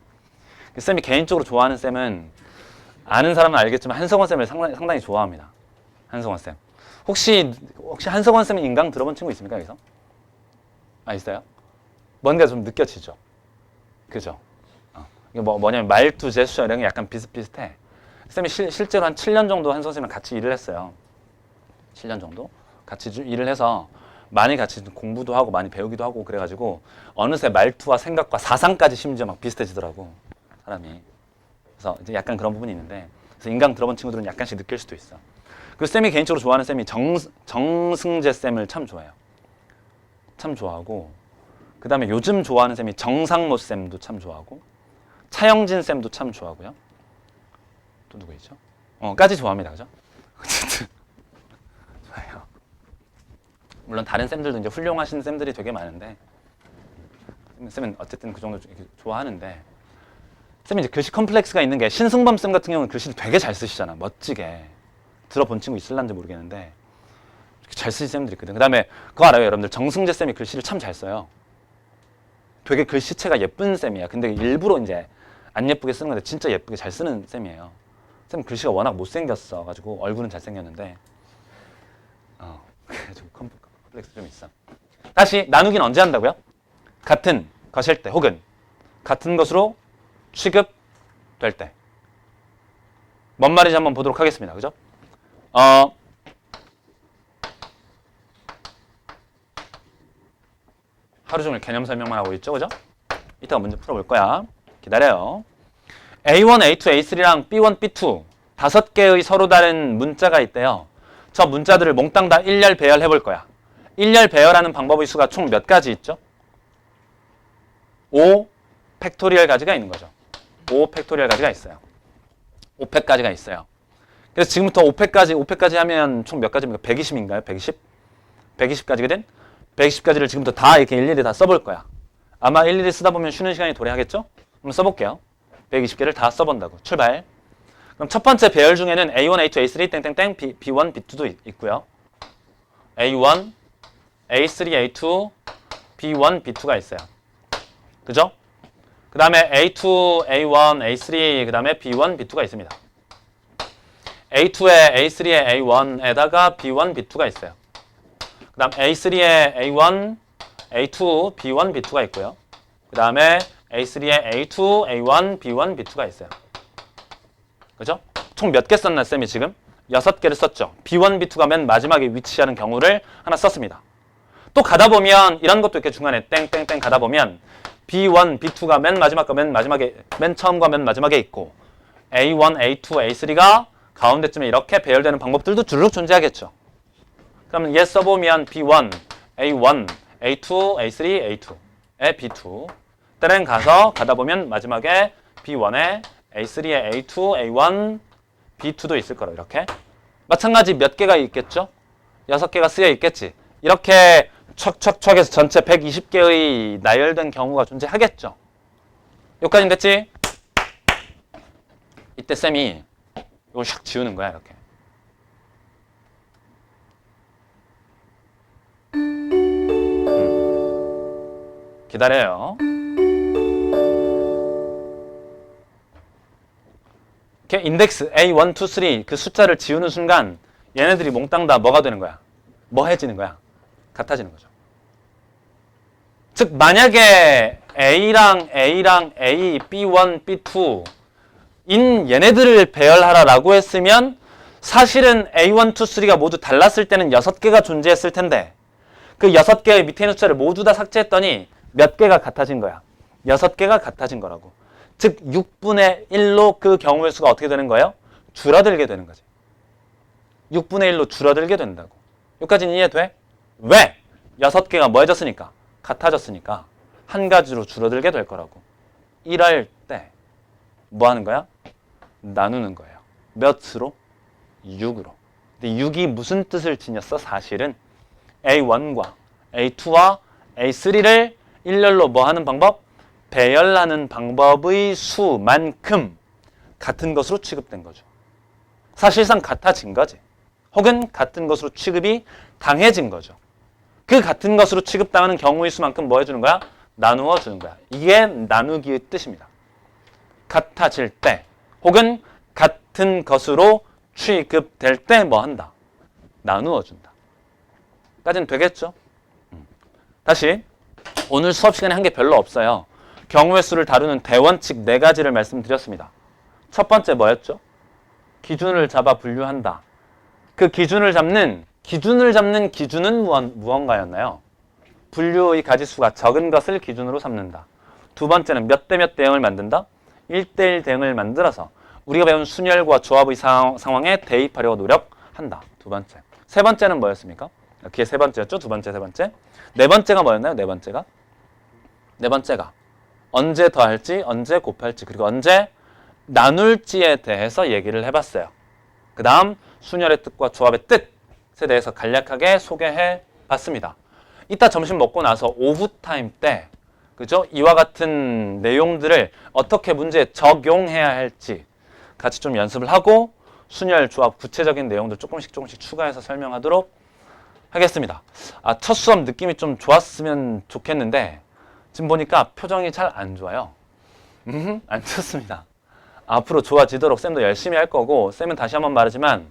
쌤이 개인적으로 좋아하는 쌤은 아는 사람은 알겠지만 한성원 쌤을 상당히 좋아합니다. 한성원 쌤. 혹시 한성원 쌤 인강 들어본 친구 있습니까 여기서? 있어요? 뭔가 좀 느껴지죠? 그죠? 이게 뭐냐면 말투, 제스처 이런 게 약간 비슷비슷해. 쌤이 실제로 한 7년 정도 한성원 쌤이랑 같이 일을 했어요. 7년 정도? 같이 일을 해서 많이 같이 공부도 하고 많이 배우기도 하고 그래가지고 어느새 말투와 생각과 사상까지 심지어 막 비슷해지더라고 사람이. 그래서 이제 약간 그런 부분이 있는데 그래서 인강 들어본 친구들은 약간씩 느낄 수도 있어. 그리고 쌤이 개인적으로 좋아하는 쌤이 정승재 쌤을 참 좋아해요. 참 좋아하고 그 다음에 요즘 좋아하는 쌤이 정상모 쌤도 참 좋아하고 차영진 쌤도 참 좋아하고요. 또 누구 있죠? 까지 좋아합니다. 그죠? 어쨌든 좋아요. 물론 다른 쌤들도 이제 훌륭하신 쌤들이 되게 많은데 쌤은 어쨌든 그 정도 좋아하는데 쌤이 이제 글씨 컴플렉스가 있는 게 신승범 쌤 같은 경우는 글씨를 되게 잘 쓰시잖아. 멋지게 들어본 친구 있을란지 모르겠는데 잘 쓰신 쌤들이 있거든. 그 다음에 그거 알아요? 여러분들 정승재 쌤이 글씨를 참 잘 써요. 되게 글씨체가 예쁜 쌤이야. 근데 일부러 이제 안 예쁘게 쓰는 건데 진짜 예쁘게 잘 쓰는 쌤이에요. 쌤 글씨가 워낙 못생겼어 가지고 얼굴은 잘생겼는데 그래가지고 컴플렉스 좀 있어. 다시 나누기는 언제 한다고요? 같은 것일 때 혹은 같은 것으로 취급될 때. 뭔 말인지 한번 보도록 하겠습니다. 그죠? 하루 종일 개념 설명만 하고 있죠. 그죠? 이따가 문제 풀어볼 거야. 기다려요. A1, A2, A3랑 B1, B2 5개의 서로 다른 문자가 있대요. 저 문자들을 몽땅 다 일렬 배열해 볼 거야. 일렬 배열하는 방법의 수가 총 몇 가지 있죠? 5 팩토리얼 가지가 있는 거죠. 5 팩토리얼 가지가 있어요. 5팩 가지가 있어요. 그래서 지금부터 5팩까지 하면 총 몇 가지입니까? 120인가요? 120? 120가지거든? 120가지를 지금부터 다 이렇게 일일이 다 써볼 거야. 아마 일일이 쓰다 보면 쉬는 시간이 도래하겠죠? 한번 써볼게요. 120개를 다 써본다고. 출발. 그럼 첫 번째 배열 중에는 A1, A2, A3, 땡땡땡, B1, B2도 있고요. A1, A3, A2, B1, B2가 있어요. 그죠? 그 다음에 A2, A1, A3, 그 다음에 B1, B2가 있습니다. A2에 A3에 A1에다가 B1, B2가 있어요. 그 다음 A3에 A1, A2, B1, B2가 있고요. 그 다음에 A3에 A2, A1, B1, B2가 있어요. 그죠? 총 몇 개 썼나 쌤이 지금? 6개를 썼죠. B1, B2가 맨 마지막에 위치하는 경우를 하나 썼습니다. 또 가다 보면 이런 것도 이렇게 중간에 땡땡땡 가다 보면 B1, B2가 맨 마지막과 맨 처음과 맨 마지막에 있고 A1, A2, A3가 가운데쯤에 이렇게 배열되는 방법들도 주르륵 존재하겠죠. 그러면 얘 써보면 B1, A1, A2, A3, A2에 B2 때는 가다 보면 마지막에 B1에 A3에 A2, A1, B2도 있을 거라 이렇게 마찬가지 몇 개가 있겠죠? 6개가 쓰여 있겠지. 이렇게 척척척해서 전체 120개의 나열된 경우가 존재하겠죠. 여기까지는 됐지? 이때 쌤이 이걸 샥 지우는 거야 이렇게. 기다려요. 이렇게 인덱스 A1, 2, 3 그 숫자를 지우는 순간 얘네들이 몽땅 다 뭐가 되는 거야? 뭐해지는 거야? 같아지는 거죠. 즉 만약에 A랑 A, B1, B2 인 얘네들을 배열하라라고 했으면 사실은 A1, 2, 3가 모두 달랐을 때는 6개가 존재했을 텐데 그 6개의 밑에 있는 숫자를 모두 다 삭제했더니 몇 개가 같아진 거야? 6개가 같아진 거라고. 즉 6분의 1로 그 경우의 수가 어떻게 되는 거예요? 줄어들게 되는 거지. 6분의 1로 줄어들게 된다고. 여기까지는 이해돼? 왜? 6개가 뭐 해졌으니까? 같아졌으니까 한 가지로 줄어들게 될 거라고. 이럴 때 뭐 하는 거야? 나누는 거예요. 몇으로? 6으로. 근데 6이 무슨 뜻을 지녔어? 사실은 A1과 A2와 A3를 일렬로 뭐 하는 방법? 배열하는 방법의 수만큼 같은 것으로 취급된 거죠. 사실상 같아진 거지. 혹은 같은 것으로 취급이 당해진 거죠. 그 같은 것으로 취급당하는 경우의 수만큼 뭐 해주는 거야? 나누어 주는 거야. 이게 나누기의 뜻입니다. 같아질 때 혹은 같은 것으로 취급될 때 뭐 한다? 나누어 준다. 까지는 되겠죠? 다시 오늘 수업 시간에 한 게 별로 없어요. 경우의 수를 다루는 대원칙 4가지를 말씀드렸습니다. 첫 번째 뭐였죠? 기준을 잡아 분류한다. 그 기준을 잡는 기준은 무언가였나요? 분류의 가지수가 적은 것을 기준으로 삼는다. 두 번째는 몇 대 몇 대응을 만든다? 1대1 대응을 만들어서 우리가 배운 순열과 조합의 상황에 대입하려고 노력한다. 두 번째. 세 번째는 뭐였습니까? 그게 세 번째였죠? 두 번째, 세 번째. 네 번째가 뭐였나요? 네 번째가 언제 더할지, 언제 곱할지, 그리고 언제 나눌지에 대해서 얘기를 해봤어요. 그 다음 순열의 뜻과 조합의 뜻에 대해서 간략하게 소개해 봤습니다. 이따 점심 먹고 나서 오후 타임 때 그죠? 이와 같은 내용들을 어떻게 문제에 적용해야 할지 같이 좀 연습을 하고 순열, 조합, 구체적인 내용들 조금씩 추가해서 설명하도록 하겠습니다. 첫 수업 느낌이 좀 좋았으면 좋겠는데 지금 보니까 표정이 잘 안 좋아요. 안 좋습니다. 앞으로 좋아지도록 쌤도 열심히 할 거고, 쌤은 다시 한번 말하지만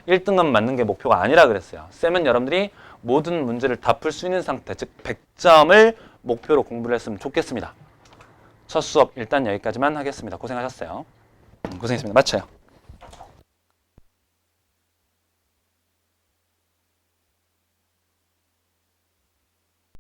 1등은 맞는 게 목표가 아니라 그랬어요. 쌤은 여러분들이 모든 문제를 다 풀 수 있는 상태, 즉 100점을 목표로 공부를 했으면 좋겠습니다. 첫 수업 일단 여기까지만 하겠습니다. 고생하셨어요. 고생했습니다. 마쳐요.